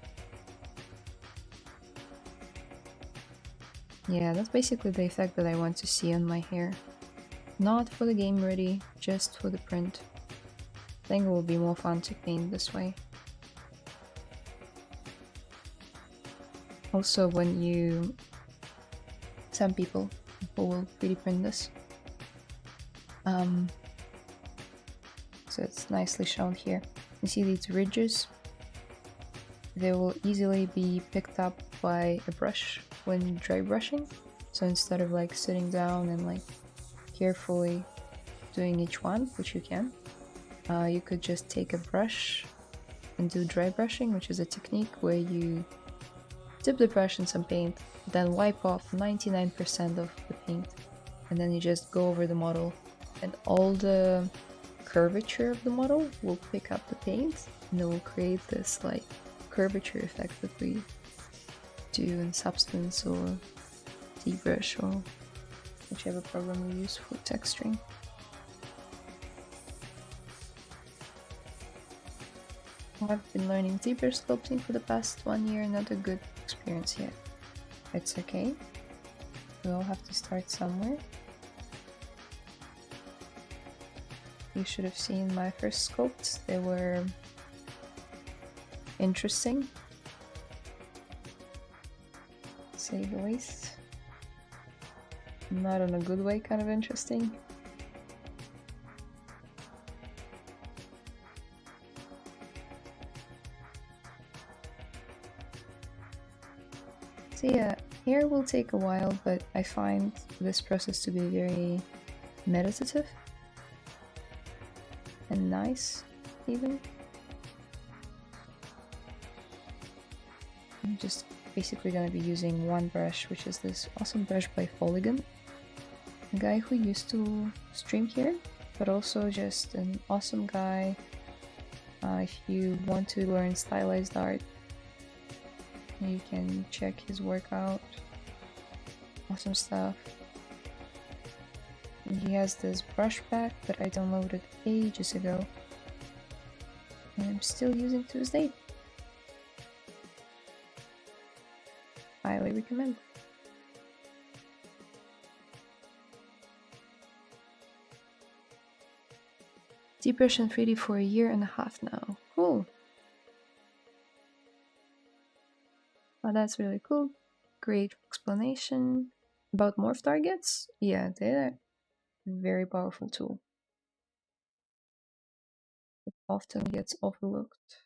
Yeah, that's basically the effect that I want to see on my hair. Not for the game ready, just for the print. I think it will be more fun to paint this way. Also, when you... some people who will 3D print this. So it's nicely shown here. You see these ridges? They will easily be picked up by a brush when dry brushing. So instead of like sitting down and like carefully doing each one, which you can, you could just take a brush and do dry brushing, which is a technique where you dip the brush in some paint, then wipe off 99% of the paint, and then you just go over the model, and all the curvature of the model will pick up the paint, and it will create this like curvature effect that we do in Substance or ZBrush or whichever program you use for texturing. I've been learning ZBrush sculpting for the past 1 year, not a good experience yet. It's okay. We all have to start somewhere. You should have seen my first sculpts. They were interesting, to say the least. Not in a good way, kind of interesting. So yeah, hair will take a while, but I find this process to be very meditative and nice, even. I'm just basically gonna be using one brush, which is this awesome brush by Polygon, a guy who used to stream here, but also just an awesome guy. If you want to learn stylized art, you can check his work out. Awesome stuff. And he has this brush pack that I downloaded ages ago, and I'm still using to this day. Highly recommend. ZBrush in 3D for 1.5 years now. Cool. Oh, that's really cool. Great explanation. About Morph Targets? Yeah, they're a very powerful tool. It often gets overlooked.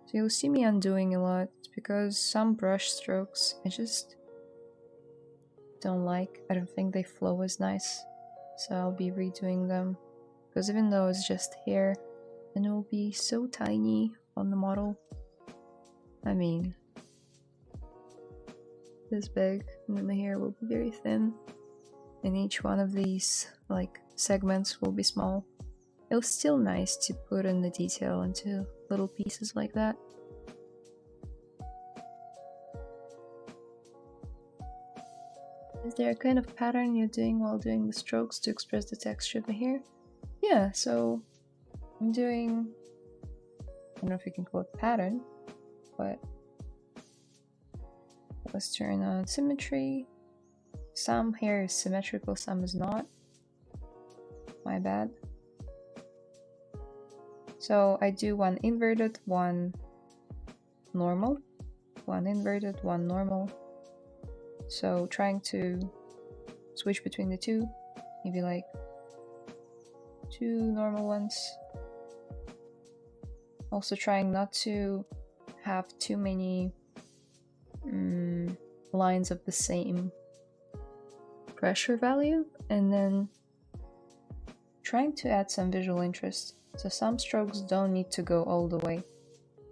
So you'll see me undoing a lot because some brush strokes I just don't like. I don't think they flow as nice. So I'll be redoing them. Because even though it's just hair, and it will be so tiny on the model. I mean, this big, and then the hair will be very thin. And each one of these, like, segments will be small. It was still nice to put in the detail into little pieces like that. Is there a kind of pattern you're doing while doing the strokes to express the texture of the hair? Yeah, so I'm doing, I don't know if you can call it pattern, but let's turn on symmetry. Some hair is symmetrical, some is not. My bad. So I do one inverted, one normal, one inverted, one normal. So trying to switch between the two, maybe like 2 normal ones. Also trying not to have too many lines of the same pressure value, and then trying to add some visual interest. So some strokes don't need to go all the way.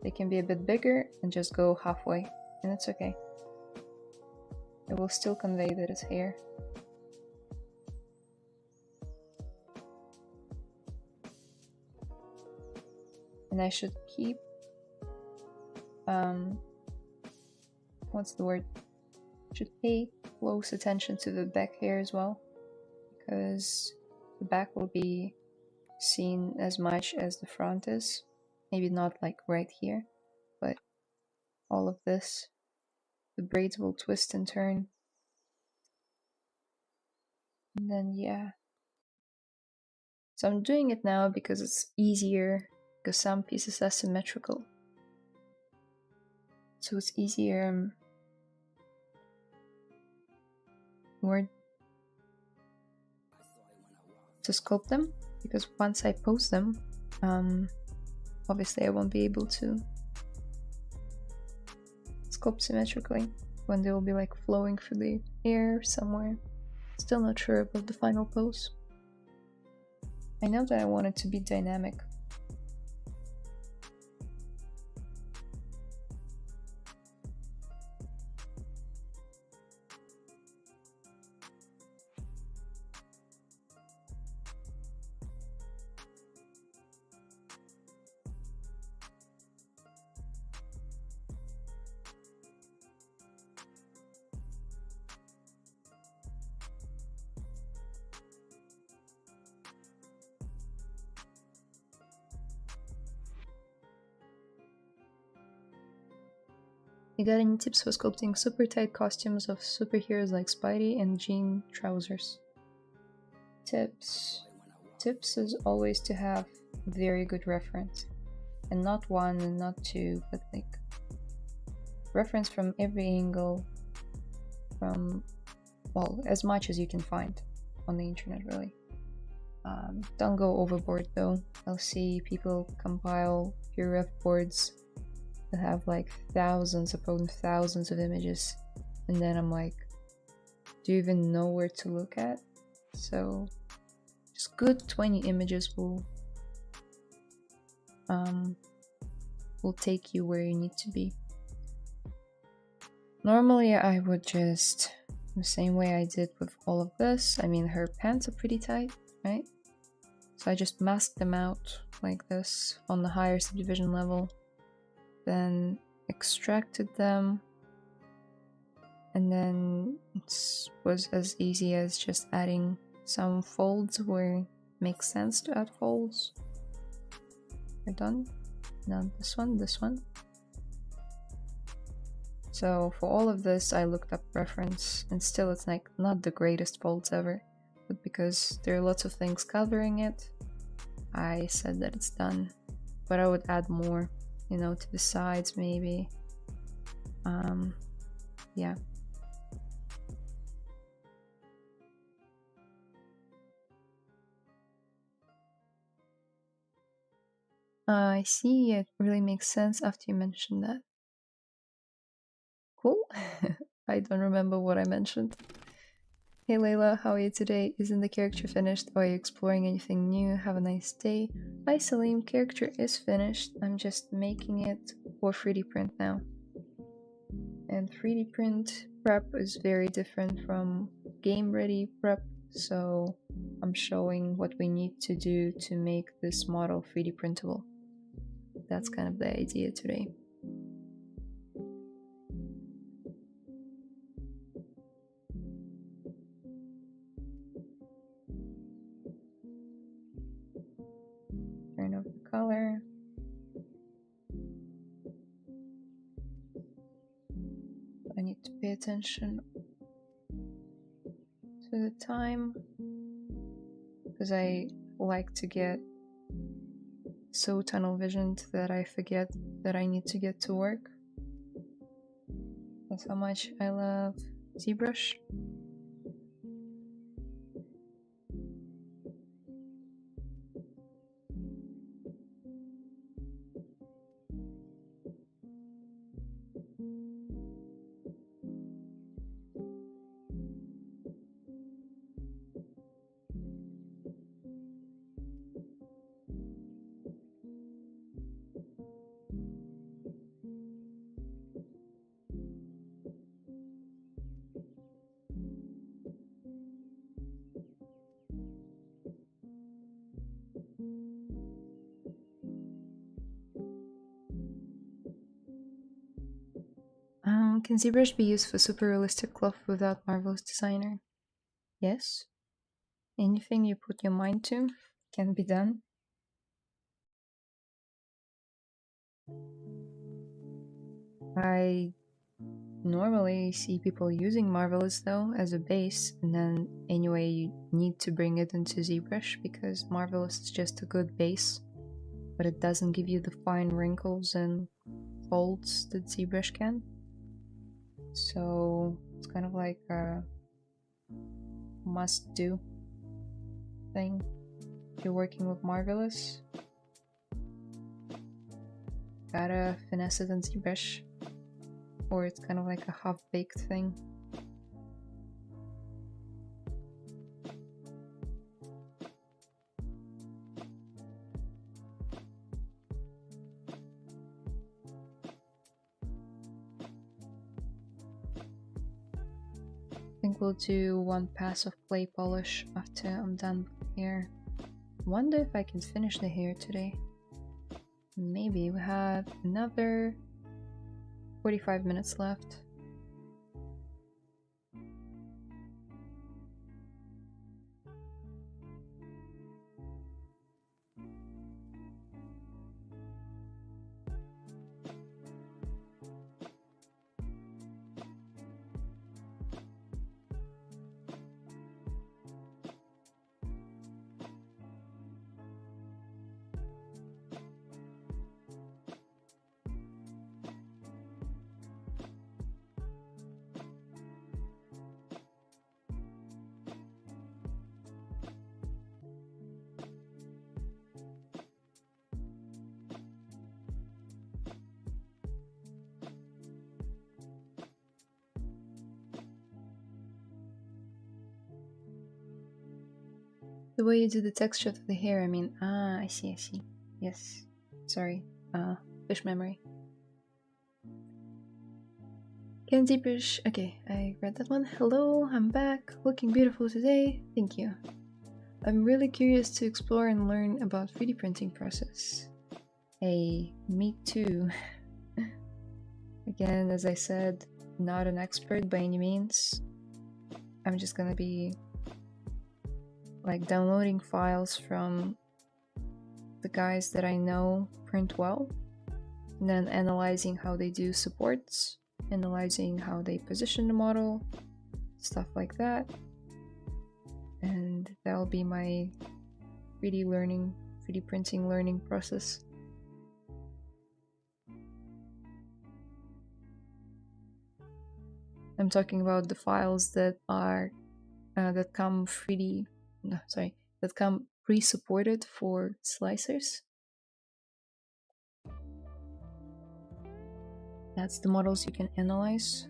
They can be a bit bigger and just go halfway, and it's okay. It will still convey that it's hair. And I should keep, what's the word? Should pay close attention to the back hair as well, because the back will be seen as much as the front is. Maybe not like right here, but all of this. The braids will twist and turn. And then, yeah. So I'm doing it now because it's easier, because some pieces are symmetrical. So it's easier to sculpt them, because once I post them, obviously I won't be able to sculpt symmetrically when they will be like flowing through the air somewhere. Still not sure about the final pose. I know that I want it to be dynamic. You got any tips for sculpting super tight costumes of superheroes like Spidey and jean trousers? Tips. Tips is always to have very good reference. And not one and not two, but like reference from every angle, from, well, as much as you can find on the internet, really. Don't go overboard though. I'll see people compile pure ref boards that have like thousands upon thousands of images, and then I'm like, do you even know where to look at? So just good 20 images will take you where you need to be. Normally I would just, the same way I did with all of this, I mean her pants are pretty tight, right? So I just masked them out like this on the higher subdivision level, then extracted them, and then it was as easy as just adding some folds where it makes sense to add folds. We're done. Now this one. So for all of this I looked up reference, and still it's like not the greatest folds ever, but because there are lots of things covering it, I said that it's done. But I would add more, you know, to the sides maybe. Yeah. I see, it really makes sense after you mentioned that. Cool. I don't remember what I mentioned. Hey Layla, how are you today? Isn't the character finished? Or are you exploring anything new? Have a nice day. Hi Salim, character is finished. I'm just making it for 3D print now. And 3D print prep is very different from game ready prep, so I'm showing what we need to do to make this model 3D printable. That's kind of the idea today. Turn off the color. I need to pay attention to the time, because I like to get so tunnel visioned that I forget that I need to get to work. That's how much I love ZBrush. Can ZBrush be used for super realistic cloth without Marvelous Designer? Yes. Anything you put your mind to can be done. I normally see people using Marvelous though as a base, and then anyway you need to bring it into ZBrush because Marvelous is just a good base, but it doesn't give you the fine wrinkles and folds that ZBrush can. So it's kind of like a must-do thing if you're working with Marvelous. Gotta finesse it in ZBrush, or it's kind of like a half-baked thing. I think we'll do one pass of clay polish after I'm done with hair. Wonder if I can finish the hair today. Maybe. We have another 45 minutes left. The way you do the texture of the hair, I mean. Ah, I see, I see. Yes. Sorry. Fish memory. Can ZBrush. Okay, I read that one. Hello, I'm back. Looking beautiful today. Thank you. I'm really curious to explore and learn about 3D printing process. Hey, me too. Again, as I said, not an expert by any means. I'm just gonna be like downloading files from the guys that I know print well, and then analyzing how they do supports, analyzing how they position the model, stuff like that. And that'll be my 3D printing learning process. I'm talking about the files that are that come that come pre-supported for slicers. That's the models you can analyze.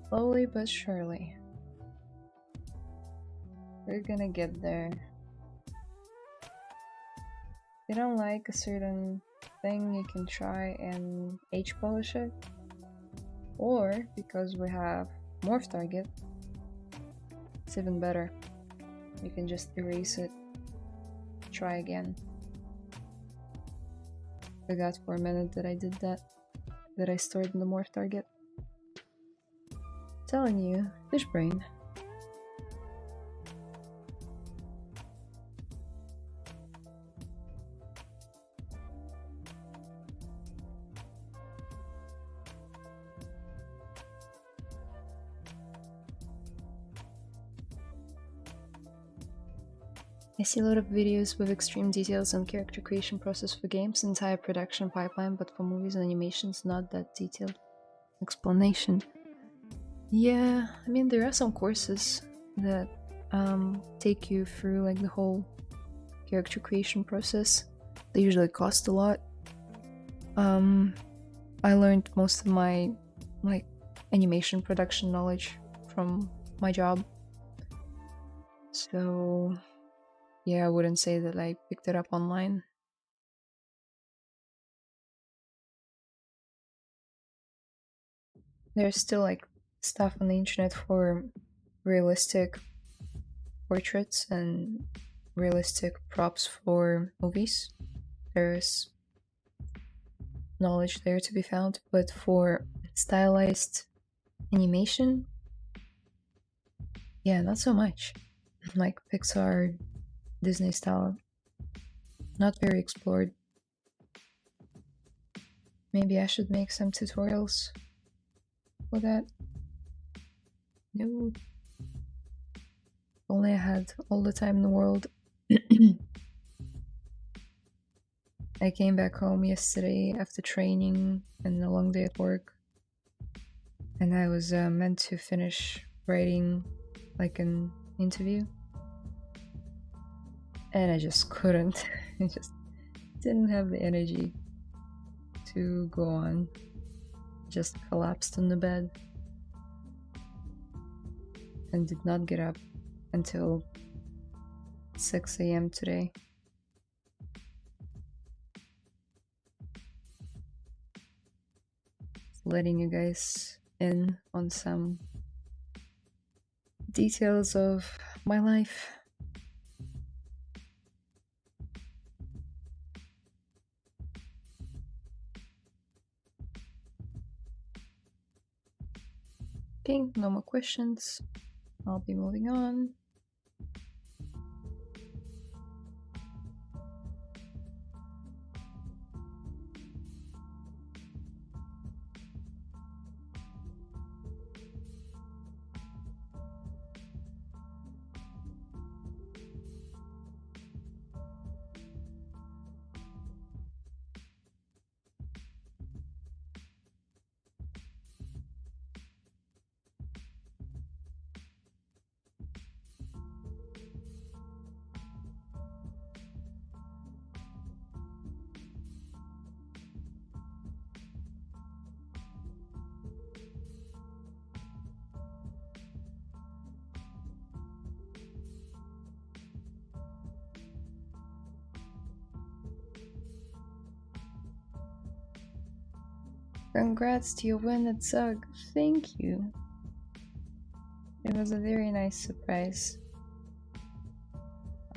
Slowly but surely. We're gonna get there. If you don't like a certain thing, you can try and H-polish it. Or, because we have Morph Target, it's even better. You can just erase it, try again. Forgot for a minute that I did that I stored in the Morph Target. Telling you, fish brain. I see a lot of videos with extreme details on character creation process for games, entire production pipeline, but for movies and animations, not that detailed explanation. Yeah, I mean, there are some courses that take you through like the whole character creation process. They usually cost a lot. I learned most of my like animation production knowledge from my job. So yeah, I wouldn't say that I picked it up online. There's still like stuff on the internet for realistic portraits and realistic props for movies. There's knowledge there to be found, but for stylized animation, yeah, not so much. Like Pixar, Disney style, not very explored. Maybe I should make some tutorials for that. No. Only I had all the time in the world. I came back home yesterday after training and a long day at work, and I was meant to finish writing like an interview, and I just couldn't. I just didn't have the energy to go on. Just collapsed on the bed and did not get up until 6 a.m. today. Letting you guys in on some details of my life. Okay, no more questions. I'll be moving on. Congrats to your win at Zug. Thank you. It was a very nice surprise.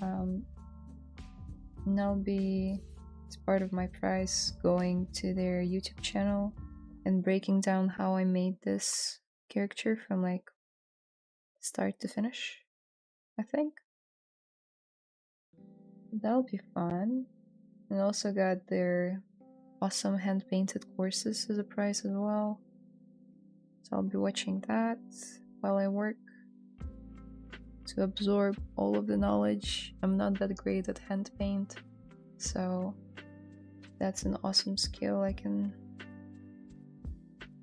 And I'll be, as part of my prize, going to their YouTube channel and breaking down how I made this character from like start to finish, I think. That'll be fun. And also got their awesome hand-painted courses as a prize as well. So I'll be watching that while I work to absorb all of the knowledge. I'm not that great at hand paint, so that's an awesome skill I can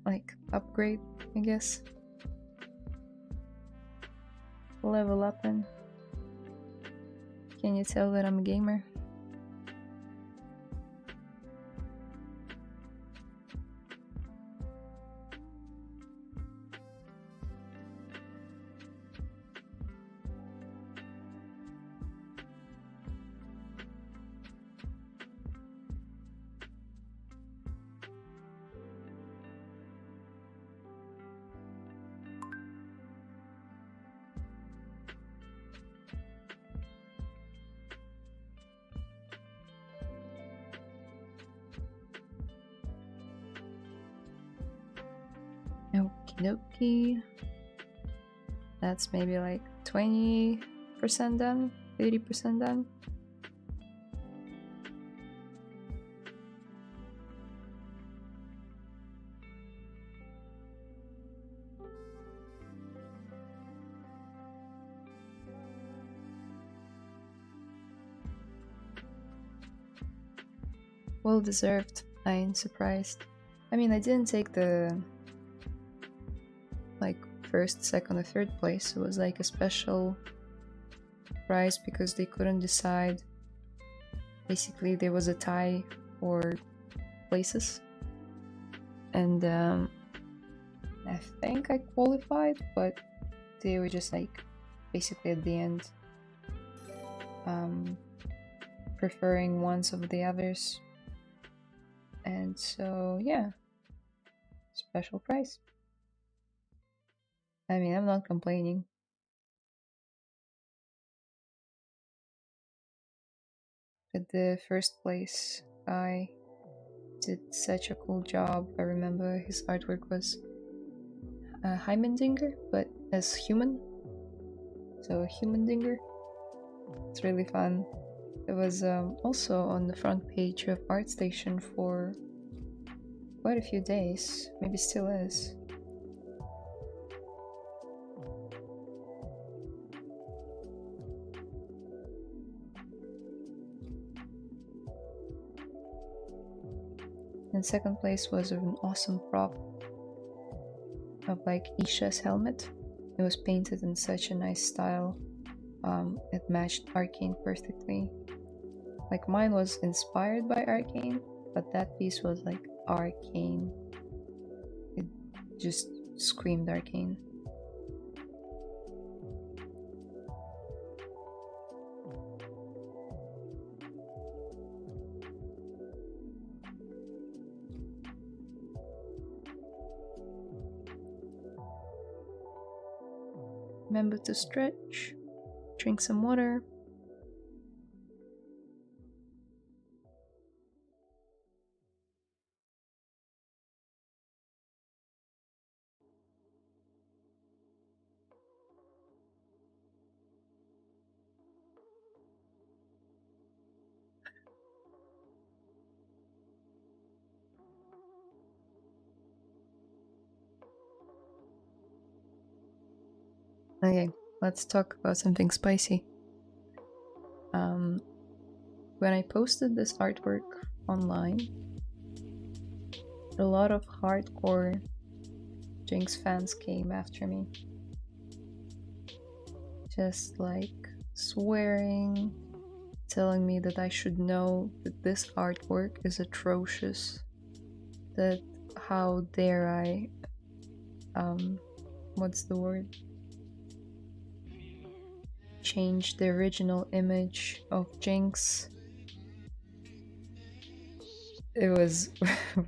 like upgrade, I guess. Level up in. Can you tell that I'm a gamer? Okie dokie. That's maybe like 20% done, 80% done. Well deserved. I ain't surprised. I mean, I didn't take the like first, second, or third place. It was like a special prize because they couldn't decide. Basically, there was a tie for places, and I think I qualified, but they were just like basically at the end preferring ones of the others. And so, yeah, special prize. I mean, I'm not complaining. But the first place guy did such a cool job. I remember his artwork was Heimendinger, but as human. So a human dinger. It's really fun. It was also on the front page of ArtStation for quite a few days, maybe still is. And second place was an awesome prop of like Isha's helmet. It was painted in such a nice style. It matched Arcane perfectly. Like mine was inspired by Arcane, but that piece was like Arcane. It just screamed Arcane. Remember to stretch. Drink some water. Okay, let's talk about something spicy. When I posted this artwork online, a lot of hardcore Jinx fans came after me. Just like swearing, telling me that I should know that this artwork is atrocious. That how dare I, what's the word? Change the original image of Jinx. It was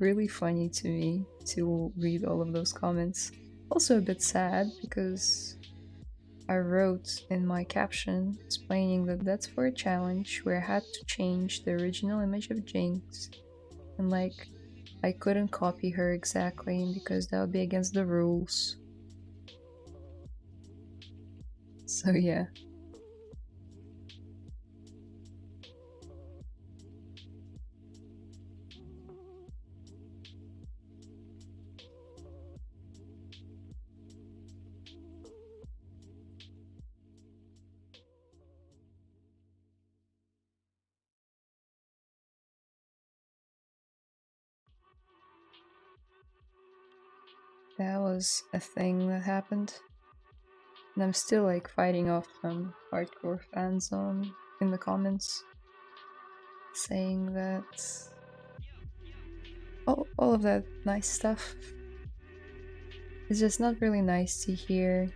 really funny to me to read all of those comments. Also a bit sad because I wrote in my caption explaining that that's for a challenge where I had to change the original image of Jinx, and like I couldn't copy her exactly because that would be against the rules. So yeah. That was a thing that happened. And I'm still like fighting off some hardcore fans in the comments saying that all of that nice stuff is just not really nice to hear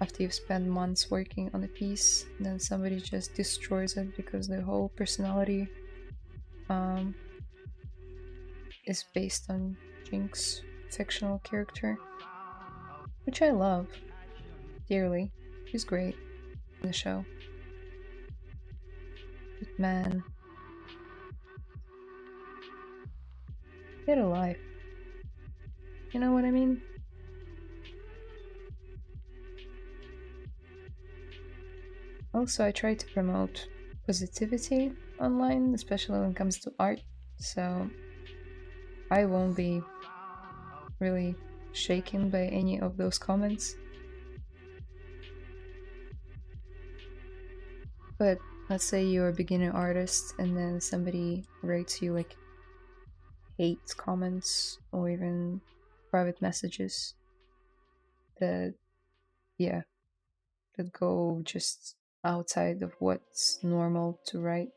after you've spent months working on a piece and then somebody just destroys it because their whole personality is based on Jinx fictional character, which I love dearly. She's great in the show. But man, get a life. You know what I mean? Also, I try to promote positivity online, especially when it comes to art, so I won't be really shaken by any of those comments. But let's say you're a beginner artist and then somebody writes you like hate comments or even private messages that, yeah, that go just outside of what's normal to write.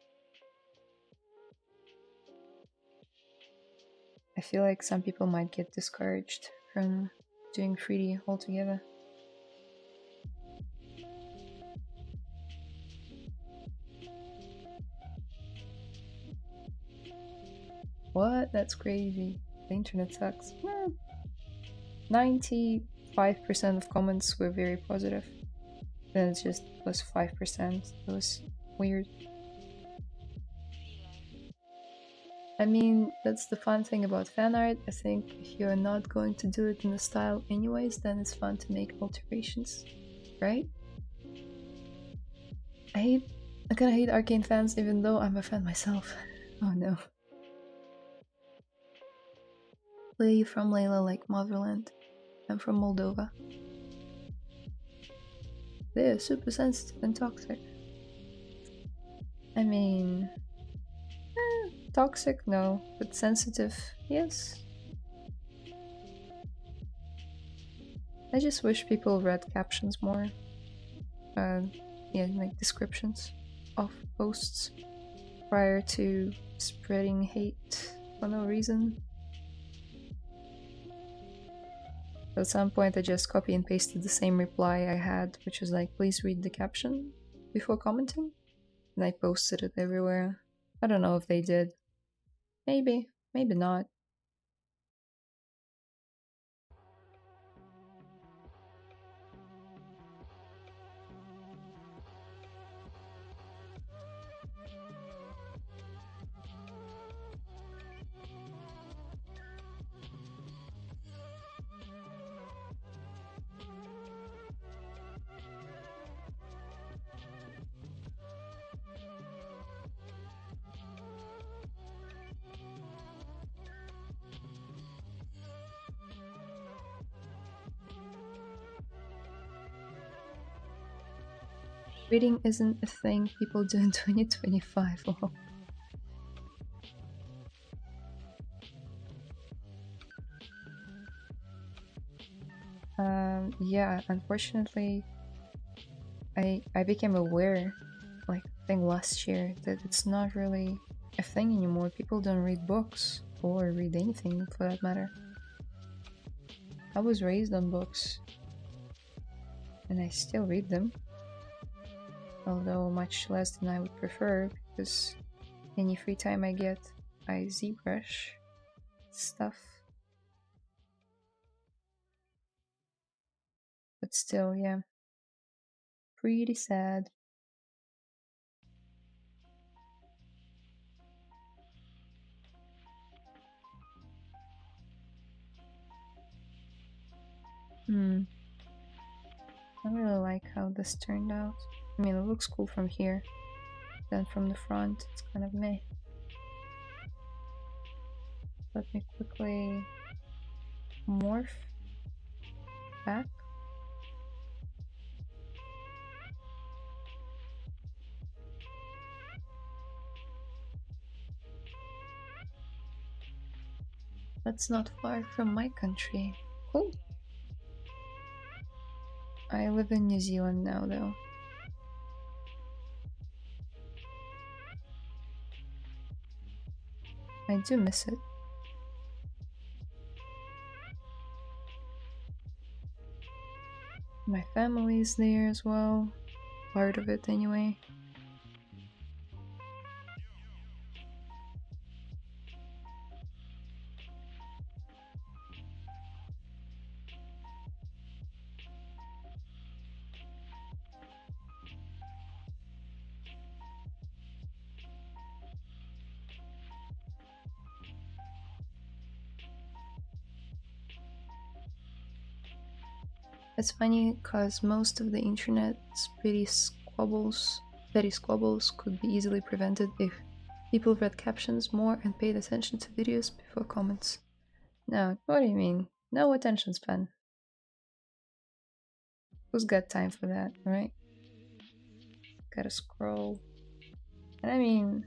I feel like some people might get discouraged from doing 3D altogether. What? That's crazy. The internet sucks. 95% of comments were very positive. Then it just was 5%. It was weird. I mean, that's the fun thing about fan art. I think if you're not going to do it in the style anyways, then it's fun to make alterations, right? I kinda hate Arcane fans even though I'm a fan myself. Oh no. Where are you from, Layla? Like Motherland? I'm from Moldova. They're super sensitive and toxic. I mean, toxic, no, but sensitive, yes. I just wish people read captions more. Yeah, like descriptions of posts prior to spreading hate for no reason. At some point I just copy and pasted the same reply I had, which was like, please read the caption before commenting. And I posted it everywhere. I don't know if they did. Maybe, maybe not. Reading isn't a thing people do in 2025. Lol. Yeah, unfortunately, I became aware, like I think last year, that it's not really a thing anymore. People don't read books or read anything for that matter. I was raised on books, and I still read them, although much less than I would prefer, because any free time I get, I ZBrush stuff. But still, yeah, pretty sad. I really like how this turned out. I mean, it looks cool from here. Then from the front, it's kind of meh. Let me quickly morph back. That's not far from my country. Cool. I live in New Zealand now, though. I do miss it. My family is there as well. Part of it, anyway. It's funny because most of the internet's petty squabbles could be easily prevented if people read captions more and paid attention to videos before comments. No, what do you mean? No attention span. Who's got time for that, right? Gotta scroll. And I mean,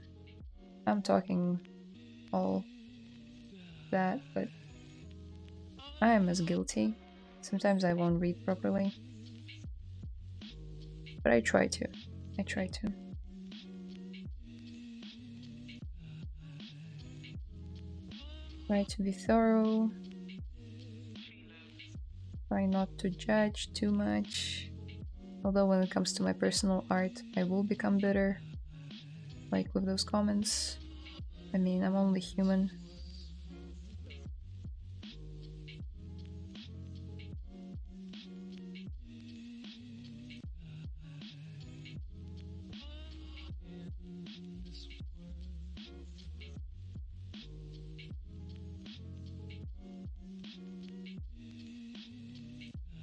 I'm talking all that, but I am as guilty. Sometimes I won't read properly. But I try to. I try to. Try to be thorough. Try not to judge too much. Although when it comes to my personal art, I will become bitter. Like with those comments. I mean, I'm only human.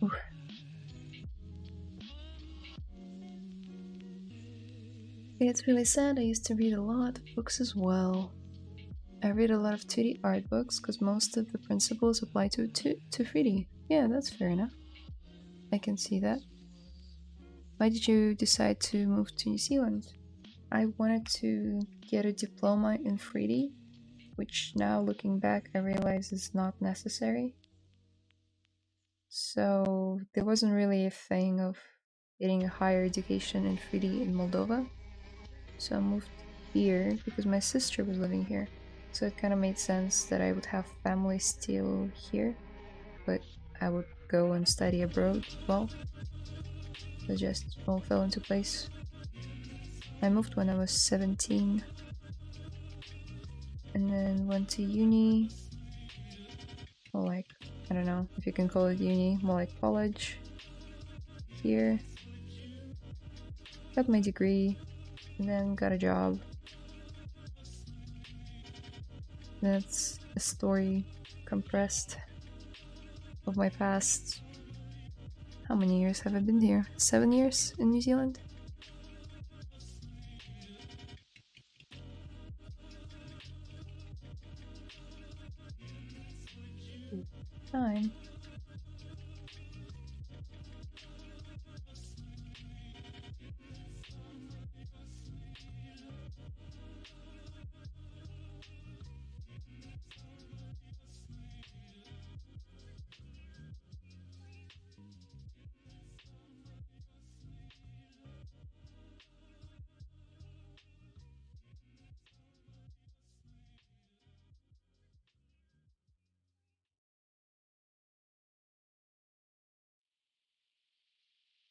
Oof. It's really sad. I used to read a lot of books as well. I read a lot of 2D art books because most of the principles apply to 3D. Yeah, that's fair enough. I can see that. Why did you decide to move to New Zealand? I wanted to get a diploma in 3D, which now looking back I realize is not necessary. So there wasn't really a thing of getting a higher education in 3D in Moldova. So I moved here because my sister was living here. So it kind of made sense that I would have family still here, but I would go and study abroad as well. So just all fell into place. I moved when I was 17 and then went to uni, or like, I don't know if you can call it uni, more like college here. Got my degree and then got a job. That's a story compressed of my past. How many years have I been here? 7 years in New Zealand? Time.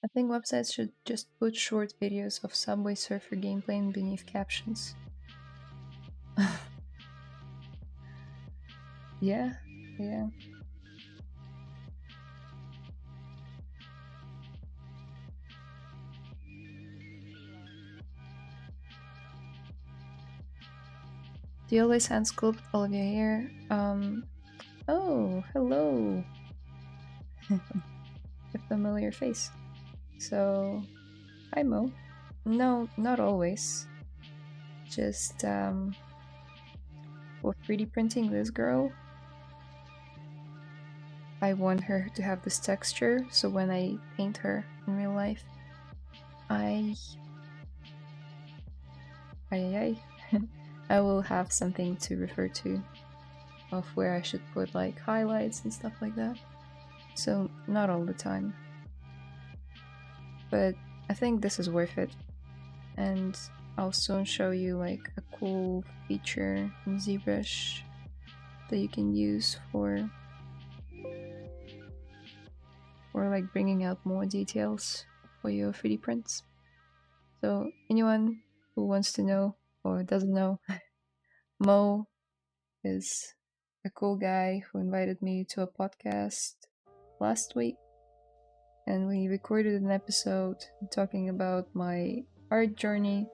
I think websites should just put short videos of Subway Surfer gameplay beneath captions. Yeah. Do you always hand sculpt all of your hair? Oh, hello. A familiar face. So, hi Mo. No, not always. Just, for 3D printing this girl, I want her to have this texture, so when I paint her in real life, I will have something to refer to of where I should put like highlights and stuff like that. So not all the time. But I think this is worth it. And I'll soon show you like a cool feature in ZBrush that you can use for like bringing out more details for your 3D prints. So anyone who wants to know or doesn't know, Mo is a cool guy who invited me to a podcast last week, and we recorded an episode talking about my art journey,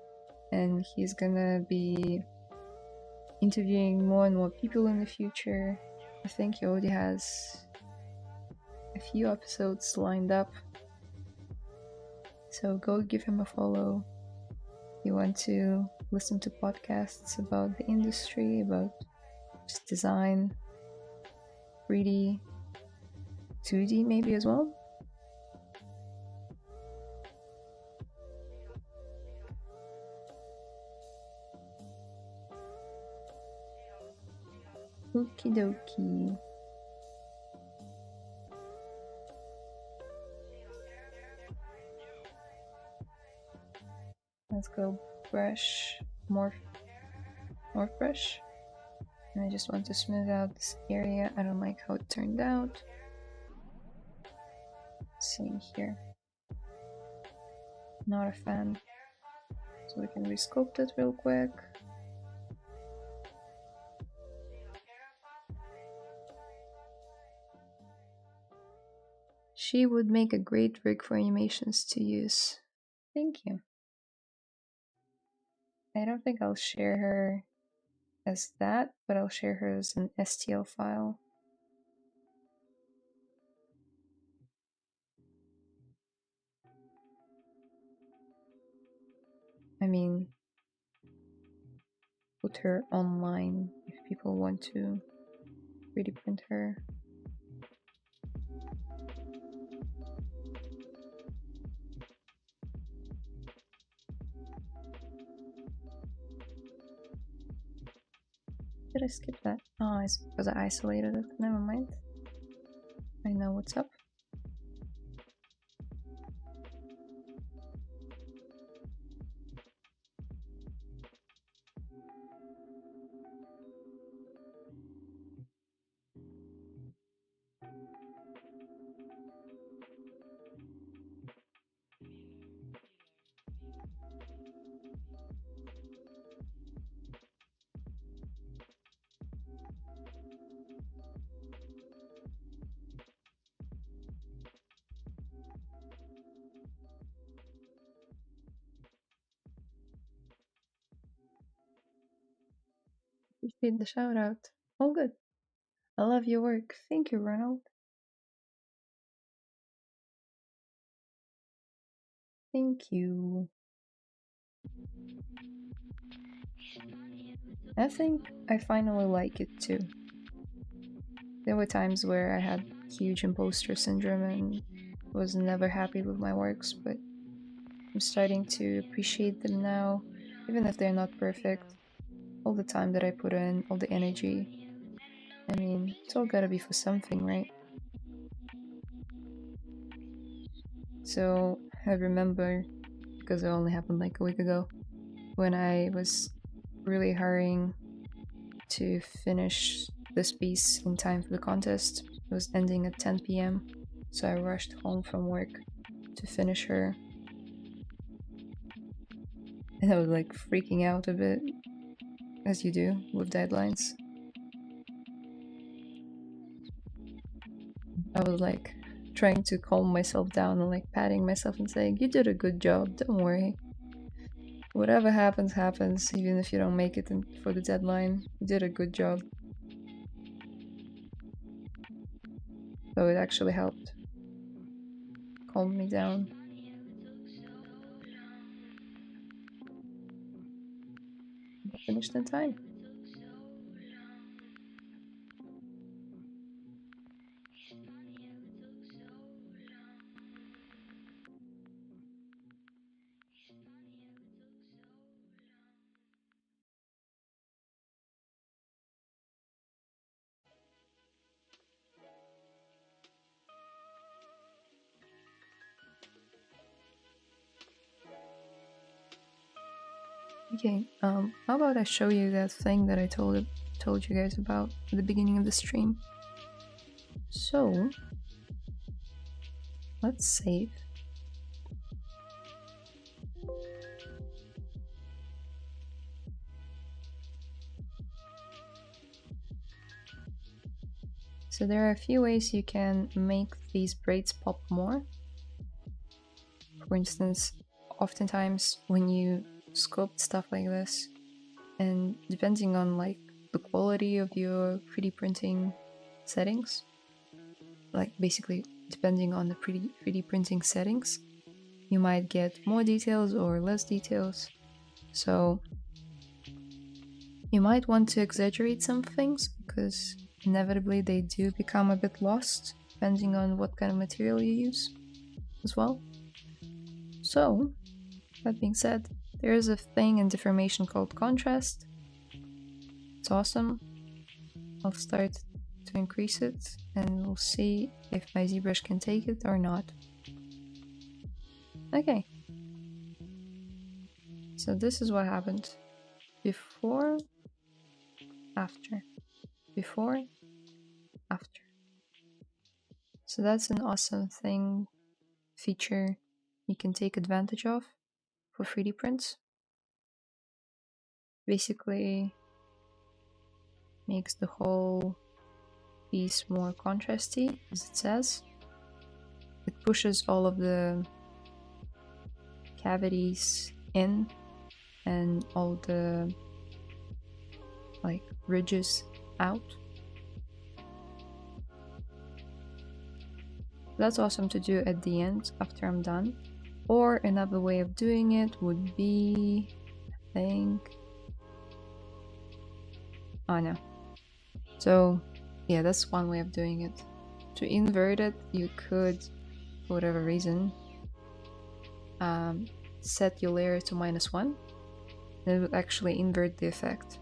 and he's gonna be interviewing more and more people in the future. I think he already has a few episodes lined up, so go give him a follow if you want to listen to podcasts about the industry, about just design, 3D, 2D maybe as well. Okie dokie. Let's go brush, morph brush. And I just want to smooth out this area. I don't like how it turned out. Same here. Not a fan. So we can resculpt it real quick. She would make a great rig for animations to use. Thank you. I don't think I'll share her as that, but I'll share her as an STL file. I mean, put her online if people want to 3D print her. Did I skip that? Oh, it's because I isolated it. Never mind. I know what's up. Appreciate the shout out. All good. I love your work. Thank you, Ronald. Thank you. I think I finally like it too. There were times where I had huge imposter syndrome and was never happy with my works, but I'm starting to appreciate them now, even if they're not perfect. All the time that I put in, all the energy. I mean, it's all gotta be for something, right? So I remember, because it only happened like a week ago, when I was really hurrying to finish this piece in time for the contest. It was ending at 10 p.m. So I rushed home from work to finish her. And I was like freaking out a bit, as you do with deadlines. I was like trying to calm myself down and like patting myself and saying, you did a good job, don't worry. Whatever happens, happens, even if you don't make it for the deadline. You did a good job. So it actually helped calm me down. I finished in time. Okay, how about I show you that thing that I told you guys about at the beginning of the stream. So let's save. So there are a few ways you can make these braids pop more. For instance, oftentimes when you sculpt stuff like this, and depending on like the quality of your 3D printing settings, like basically depending on the 3D printing settings, you might get more details or less details. So you might want to exaggerate some things because inevitably they do become a bit lost depending on what kind of material you use as well. So that being said, there is a thing in deformation called contrast. It's awesome. I'll start to increase it and we'll see if my ZBrush can take it or not. Okay. So this is what happened. Before, after. Before, after. So that's an awesome feature you can take advantage of for 3D prints. Basically makes the whole piece more contrasty, as it says. It pushes all of the cavities in and all the like ridges out. That's awesome to do at the end after I'm done. Or another way of doing it would be, I think, oh no. So yeah, that's one way of doing it. To invert it, you could, for whatever reason, set your layer to -1. And it would actually invert the effect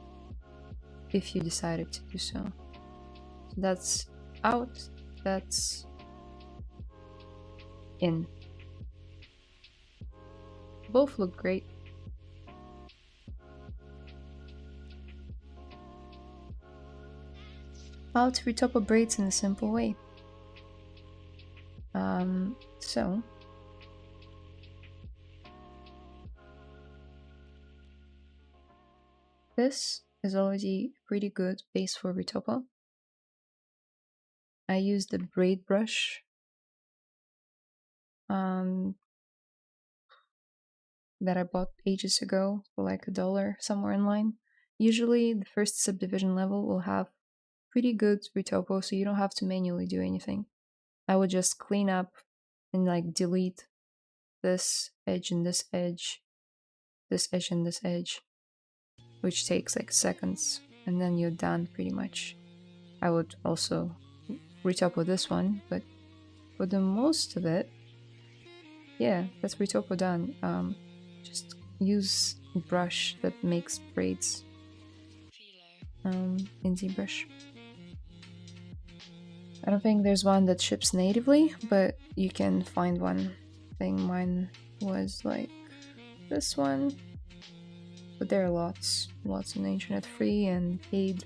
if you decided to do so. So that's out, that's in. Both look great. How to retopple braids in a simple way. So this is already a pretty good base for retopple. I use the braid brush that I bought ages ago for like $1 somewhere in line. Usually the first subdivision level will have pretty good retopple, so you don't have to manually do anything. I would just clean up and like delete this edge and this edge, this edge and this edge, which takes like seconds, and then you're done pretty much. I would also retopple this one, but for the most of it, yeah, that's retopple done. Just use a brush that makes braids in ZBrush. I don't think there's one that ships natively, but you can find one. I think mine was like this one, but there are lots on the internet, free and paid.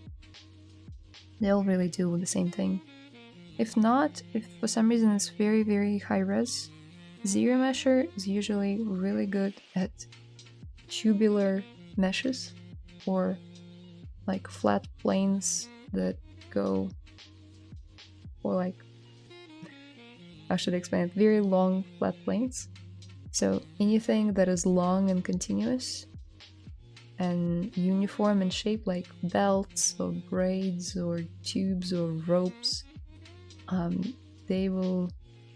They all really do the same thing. If not, if for some reason it's very, very high res, Zero Mesher is usually really good at tubular meshes or like flat planes that go for like, how should I explain it? Very long flat planes. So anything that is long and continuous and uniform in shape, like belts or braids or tubes or ropes, they will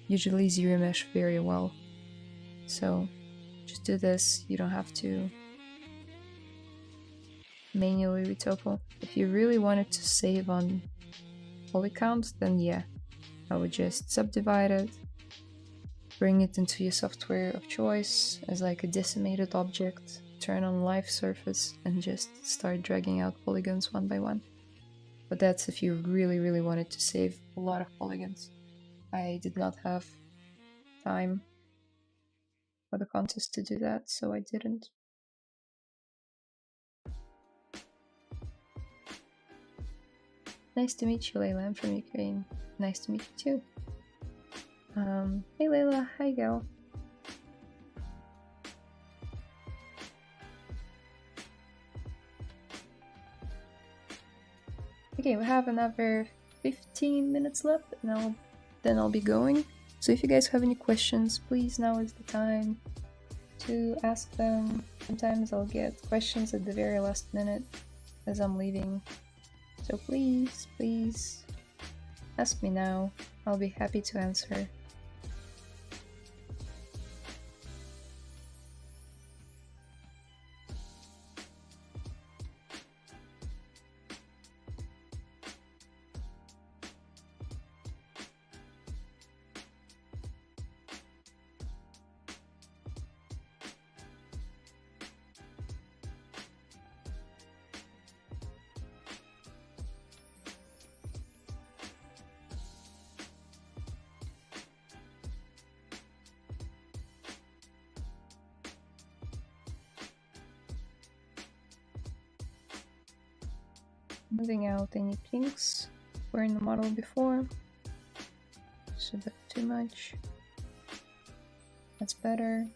usually zero mesh very well. So just do this, you don't have to manually retopo. If you really wanted to save on poly count, then yeah, I would just subdivide it, bring it into your software of choice as like a decimated object, turn on live surface, and just start dragging out polygons one by one. But that's if you really wanted to save a lot of polygons. I did not have time for the contest to do that, so I didn't. Nice to meet you, Layla. I'm from Ukraine. Nice to meet you too. Hey Layla, hi gal. Okay, we have another 15 minutes left, and then I'll be going. So if you guys have any questions, please, now is the time to ask them. Sometimes I'll get questions at the very last minute as I'm leaving. So please ask me now. I'll be happy to answer. Moving out any pinks were in the model before. Just a bit too much. That's better.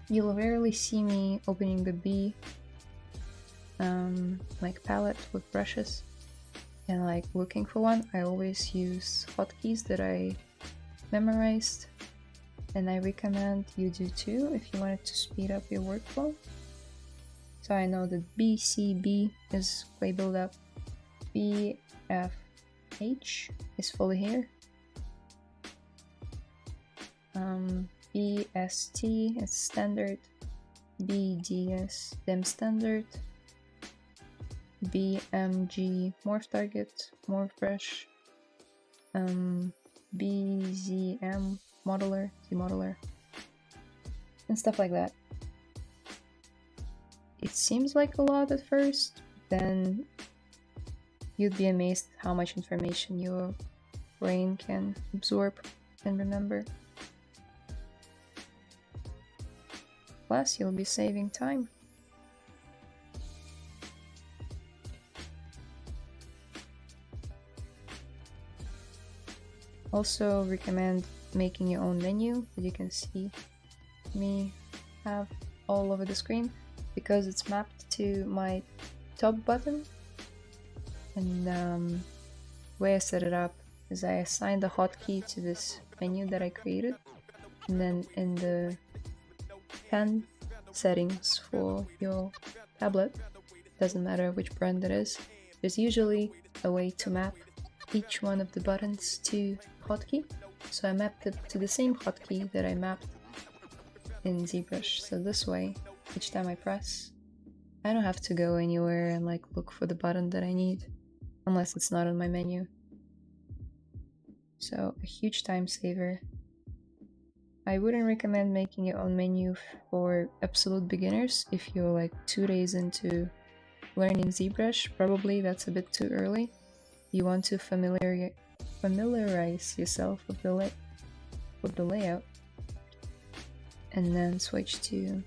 You'll rarely see me opening the B like palette with brushes and like looking for one. I always use hotkeys that I memorized, and I recommend you do too if you wanted to speed up your workflow. So I know that BCB is clay buildup, BFH is fully here, BST is standard, BDS dem standard, BMG morph target, morph brush, BZM modeler, Z-modeler, and stuff like that. It seems like a lot at first, then you'd be amazed how much information your brain can absorb and remember. Plus, you'll be saving time. Also recommend making your own menu that you can see me have all over the screen, because it's mapped to my top button. And the way I set it up is I assigned a hotkey to this menu that I created, and then in the pen settings for your tablet, doesn't matter which brand it is, there's usually a way to map each one of the buttons to hotkey. So I mapped it to the same hotkey that I mapped in ZBrush. So this way, each time I press, I don't have to go anywhere and like look for the button that I need, unless it's not on my menu. So a huge time saver. I wouldn't recommend making your own menu for absolute beginners. If you're like 2 days into learning ZBrush, probably that's a bit too early. You want to familiarize yourself with the layout, and then switch to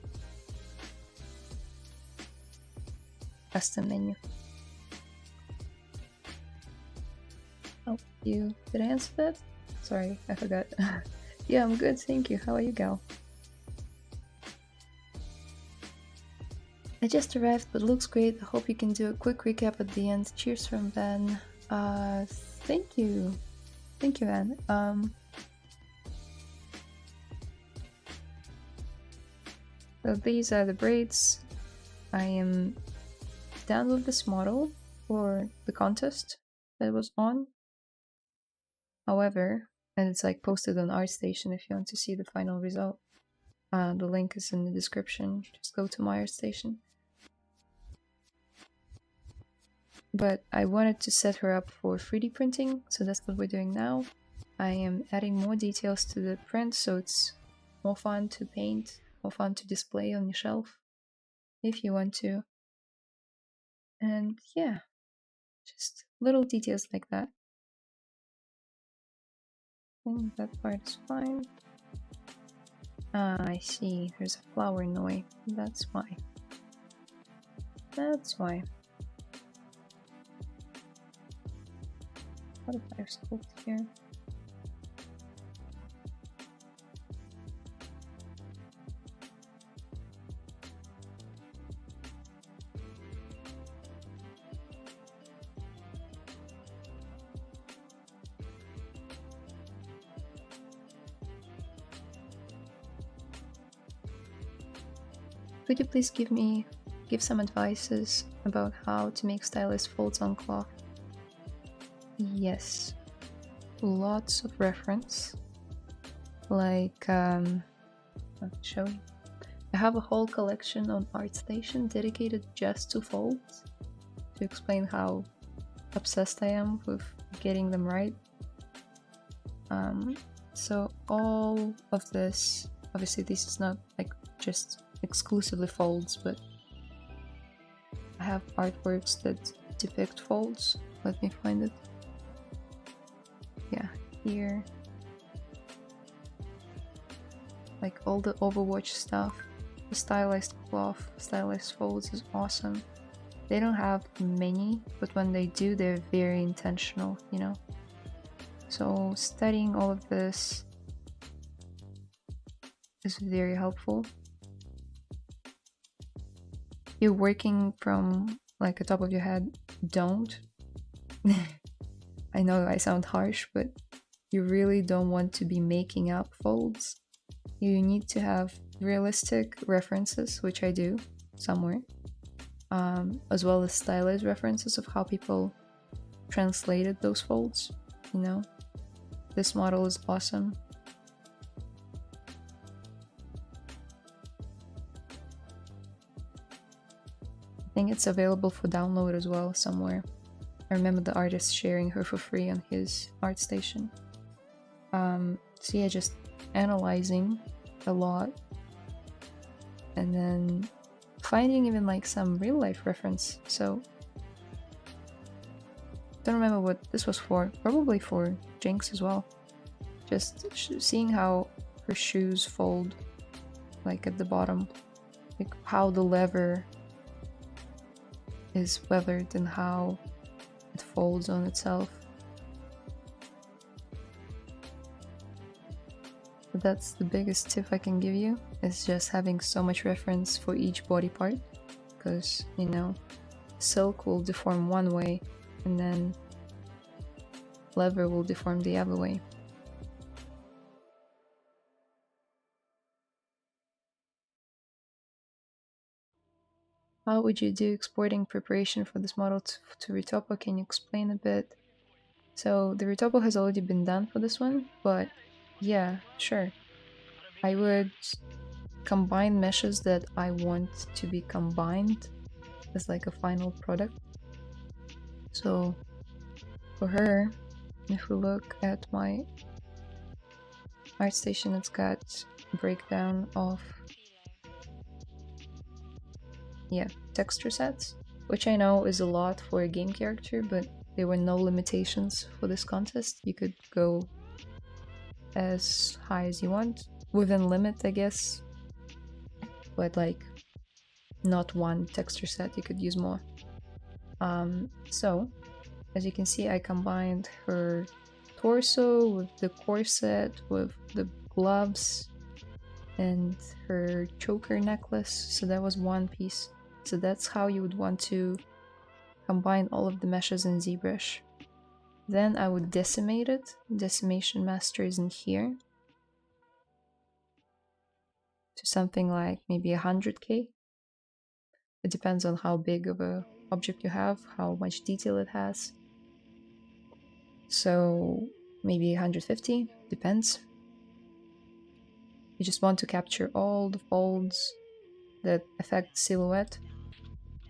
custom menu. Oh, did I answer that? Sorry, I forgot. Yeah, I'm good, thank you. How are you, gal? I just arrived, but looks great. I hope you can do a quick recap at the end. Cheers from Van. Thank you. Thank you, Van. So these are the braids. I am done with this model for the contest that was on. However, and it's like posted on ArtStation if you want to see the final result. The link is in the description. Just go to my ArtStation. But I wanted to set her up for 3D printing, so that's what we're doing now. I am adding more details to the print so it's more fun to paint, more fun to display on your shelf if you want to. And yeah, just little details like that. I think that part is fine. I see, there's a flower in the way. That's why. That's why. What if I sculpt here? Could you please give some advices about how to make stylized folds on cloth? Yes, lots of reference. Like, I'll show you. I have a whole collection on ArtStation dedicated just to folds to explain how obsessed I am with getting them right. So all of this, obviously this is not like just exclusively folds, but I have artworks that depict folds. Let me find it. Yeah, here. Like all the Overwatch stuff. The stylized cloth, stylized folds is awesome. They don't have many, but when they do, they're very intentional, you know? So studying all of this is very helpful. You're working from like the top of your head, don't. I know I sound harsh, but you really don't want to be making up folds. You need to have realistic references, which I do somewhere, as well as stylized references of how people translated those folds, you know? This model is awesome. I think it's available for download as well somewhere. I remember the artist sharing her for free on his ArtStation. So yeah, just analyzing a lot and then finding even like some real life reference. So don't remember what this was for, probably for Jinx as well. Just seeing how her shoes fold like at the bottom, like how the lever is weathered and how it folds on itself. But that's the biggest tip I can give you, is just having so much reference for each body part, because, you know, silk will deform one way and then leather will deform the other way. How would you do exporting preparation for this model to Retopo? Can you explain a bit? So the Retopo has already been done for this one, but yeah, sure. I would combine meshes that I want to be combined as like a final product. So for her, if we look at my ArtStation, it's got a breakdown of texture sets, which I know is a lot for a game character, but there were no limitations for this contest. You could go as high as you want, within limit, I guess, but like not one texture set, you could use more. So as you can see, I combined her torso with the corset, with the gloves, and her choker necklace. So that was one piece. So that's how you would want to combine all of the meshes in ZBrush. Then I would decimate it. Decimation master is in here. To something like maybe 100k. It depends on how big of a object you have, how much detail it has. So maybe 150, depends. You just want to capture all the folds that affect silhouette.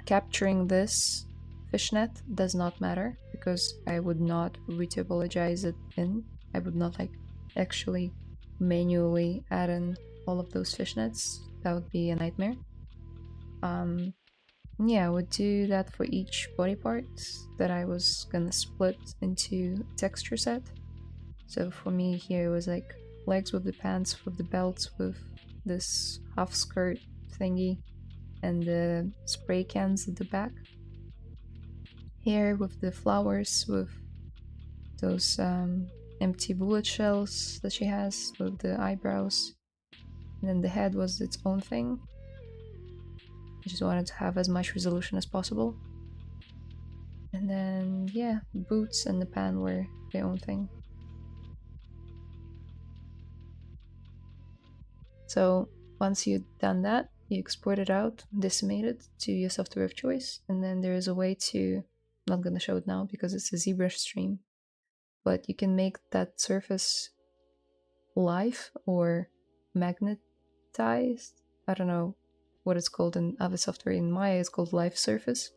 Capturing this fishnet does not matter because I would not retopologize it in. I would not like actually manually add in all of those fishnets. That would be a nightmare. Yeah, I would do that for each body part that I was gonna split into texture set. So for me here it was like legs with the pants, with the belts, with this half skirt thingy, and the spray cans at the back. Here with the flowers, with those empty bullet shells that she has, with the eyebrows. And then the head was its own thing. I just wanted to have as much resolution as possible. And then, yeah, the boots and the pan were their own thing. So once you've done that, you export it out, decimate it to your software of choice, and then there is a way to, I'm not going to show it now because it's a ZBrush stream, but you can make that surface live or magnetized. I don't know what it's called in other software. In Maya it's called live surface.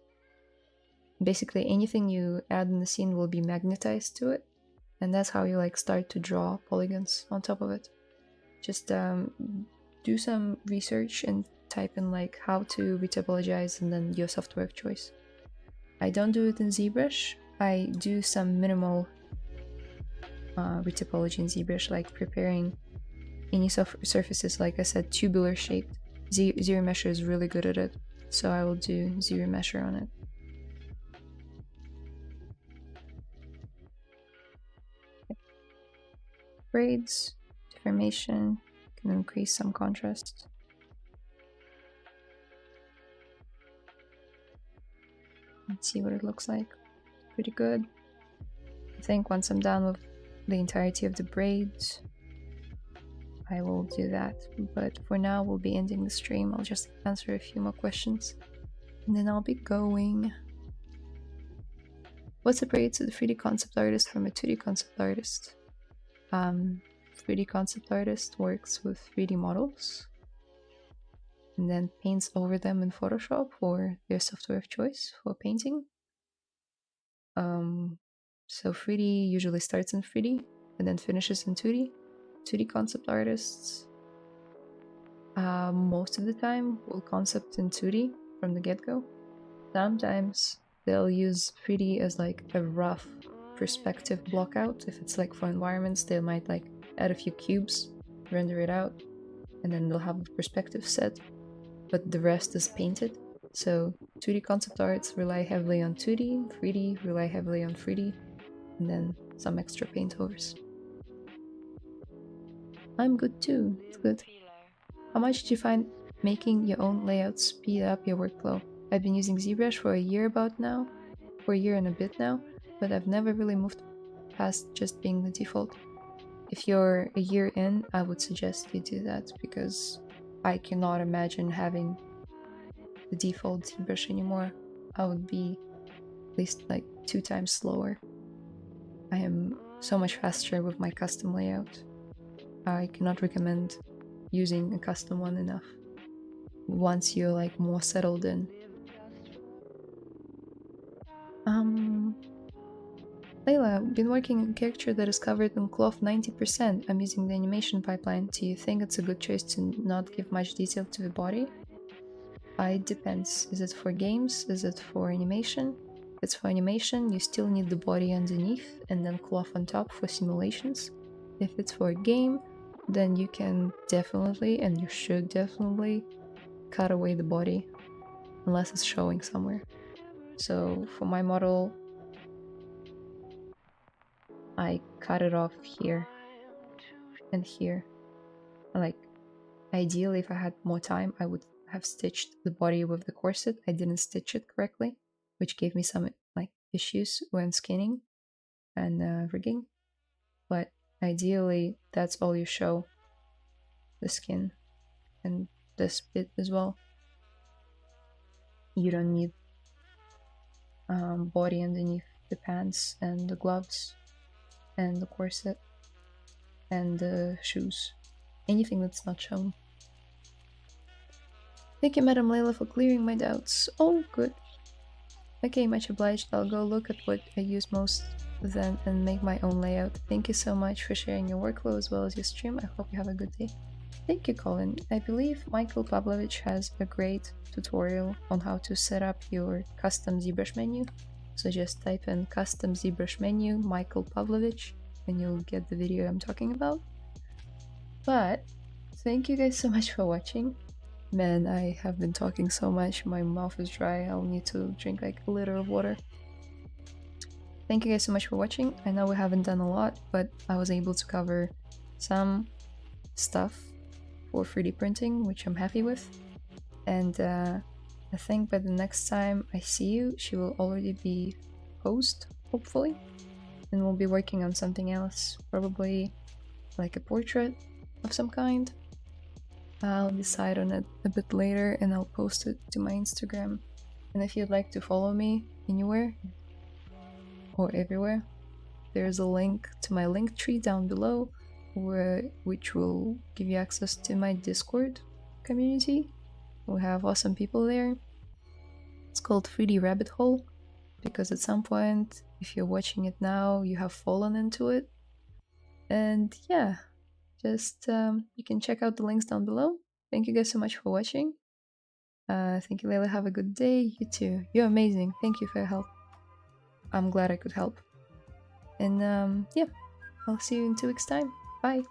Basically anything you add in the scene will be magnetized to it, and that's how you like start to draw polygons on top of it. Just do some research and type in like how to retopologize and then your software of choice. I don't do it in ZBrush. I do some minimal retopology in ZBrush, like preparing any surfaces, like I said, tubular shaped. ZRemesher is really good at it, so I will do ZRemesher on it. Okay. Braids, deformation, can increase some contrast. Let's see what it looks like. Pretty good. I think once I'm done with the entirety of the braids, I will do that. But for now, we'll be ending the stream. I'll just answer a few more questions, and then I'll be going. What separates a 3D concept artist from a 2D concept artist? 3D concept artist works with 3D models and then paints over them in Photoshop or their software of choice for painting. So 3D usually starts in 3D and then finishes in 2D. 2D concept artists most of the time will concept in 2D from the get-go. Sometimes they'll use 3D as like a rough perspective blockout. If it's like for environments, they might like add a few cubes, render it out, and then they'll have a perspective set, but the rest is painted. So 2D concept arts rely heavily on 2D, 3D rely heavily on 3D, and then some extra paint overs. I'm good too, it's good. How much did you find making your own layouts speed up your workflow? I've been using ZBrush for a year and a bit now, but I've never really moved past just being the default. If you're a year in, I would suggest you do that because I cannot imagine having the default ZBrush anymore. I would be at least like 2 times slower. I am so much faster with my custom layout. I cannot recommend using a custom one enough once you're like more settled in. Layla, I've been working on a character that is covered in cloth 90%. I'm using the animation pipeline. Do you think it's a good choice to not give much detail to the body? It depends. Is it for games? Is it for animation? If it's for animation, you still need the body underneath and then cloth on top for simulations. If it's for a game, then you can definitely, and you should definitely, cut away the body unless it's showing somewhere. So for my model, I cut it off here and here. Like, ideally, if I had more time, I would have stitched the body with the corset. I didn't stitch it correctly, which gave me some like issues when skinning and rigging. But ideally, that's all you show, the skin and this bit as well. You don't need body underneath the pants and the gloves and the corset and the shoes. Anything that's not shown. Thank you, Madam Layla, for clearing my doubts. Oh, good. Okay, much obliged. I'll go look at what I use most then and make my own layout. Thank you so much for sharing your workflow as well as your stream. I hope you have a good day. Thank you, Colin. I believe Michael Pavlovich has a great tutorial on how to set up your custom ZBrush menu. So just type in custom ZBrush menu Michael Pavlovich and you'll get the video I'm talking about. But thank you guys so much for watching. Man, I have been talking so much, my mouth is dry. I'll need to drink like a liter of water. Thank you guys so much for watching. I know we haven't done a lot, but I was able to cover some stuff for 3D printing, which I'm happy with. And I think by the next time I see you, she will already be post, hopefully. And we'll be working on something else, probably like a portrait of some kind. I'll decide on it a bit later and I'll post it to my Instagram. And if you'd like to follow me anywhere or everywhere, there's a link to my link tree down below, which will give you access to my Discord community. We have awesome people there. It's called 3D Rabbit Hole, because at some point, if you're watching it now, you have fallen into it. And yeah, just you can check out the links down below. Thank you guys so much for watching. Thank you, Layla. Have a good day. You too. You're amazing. Thank you for your help. I'm glad I could help. And yeah, I'll see you in 2 weeks' time. Bye.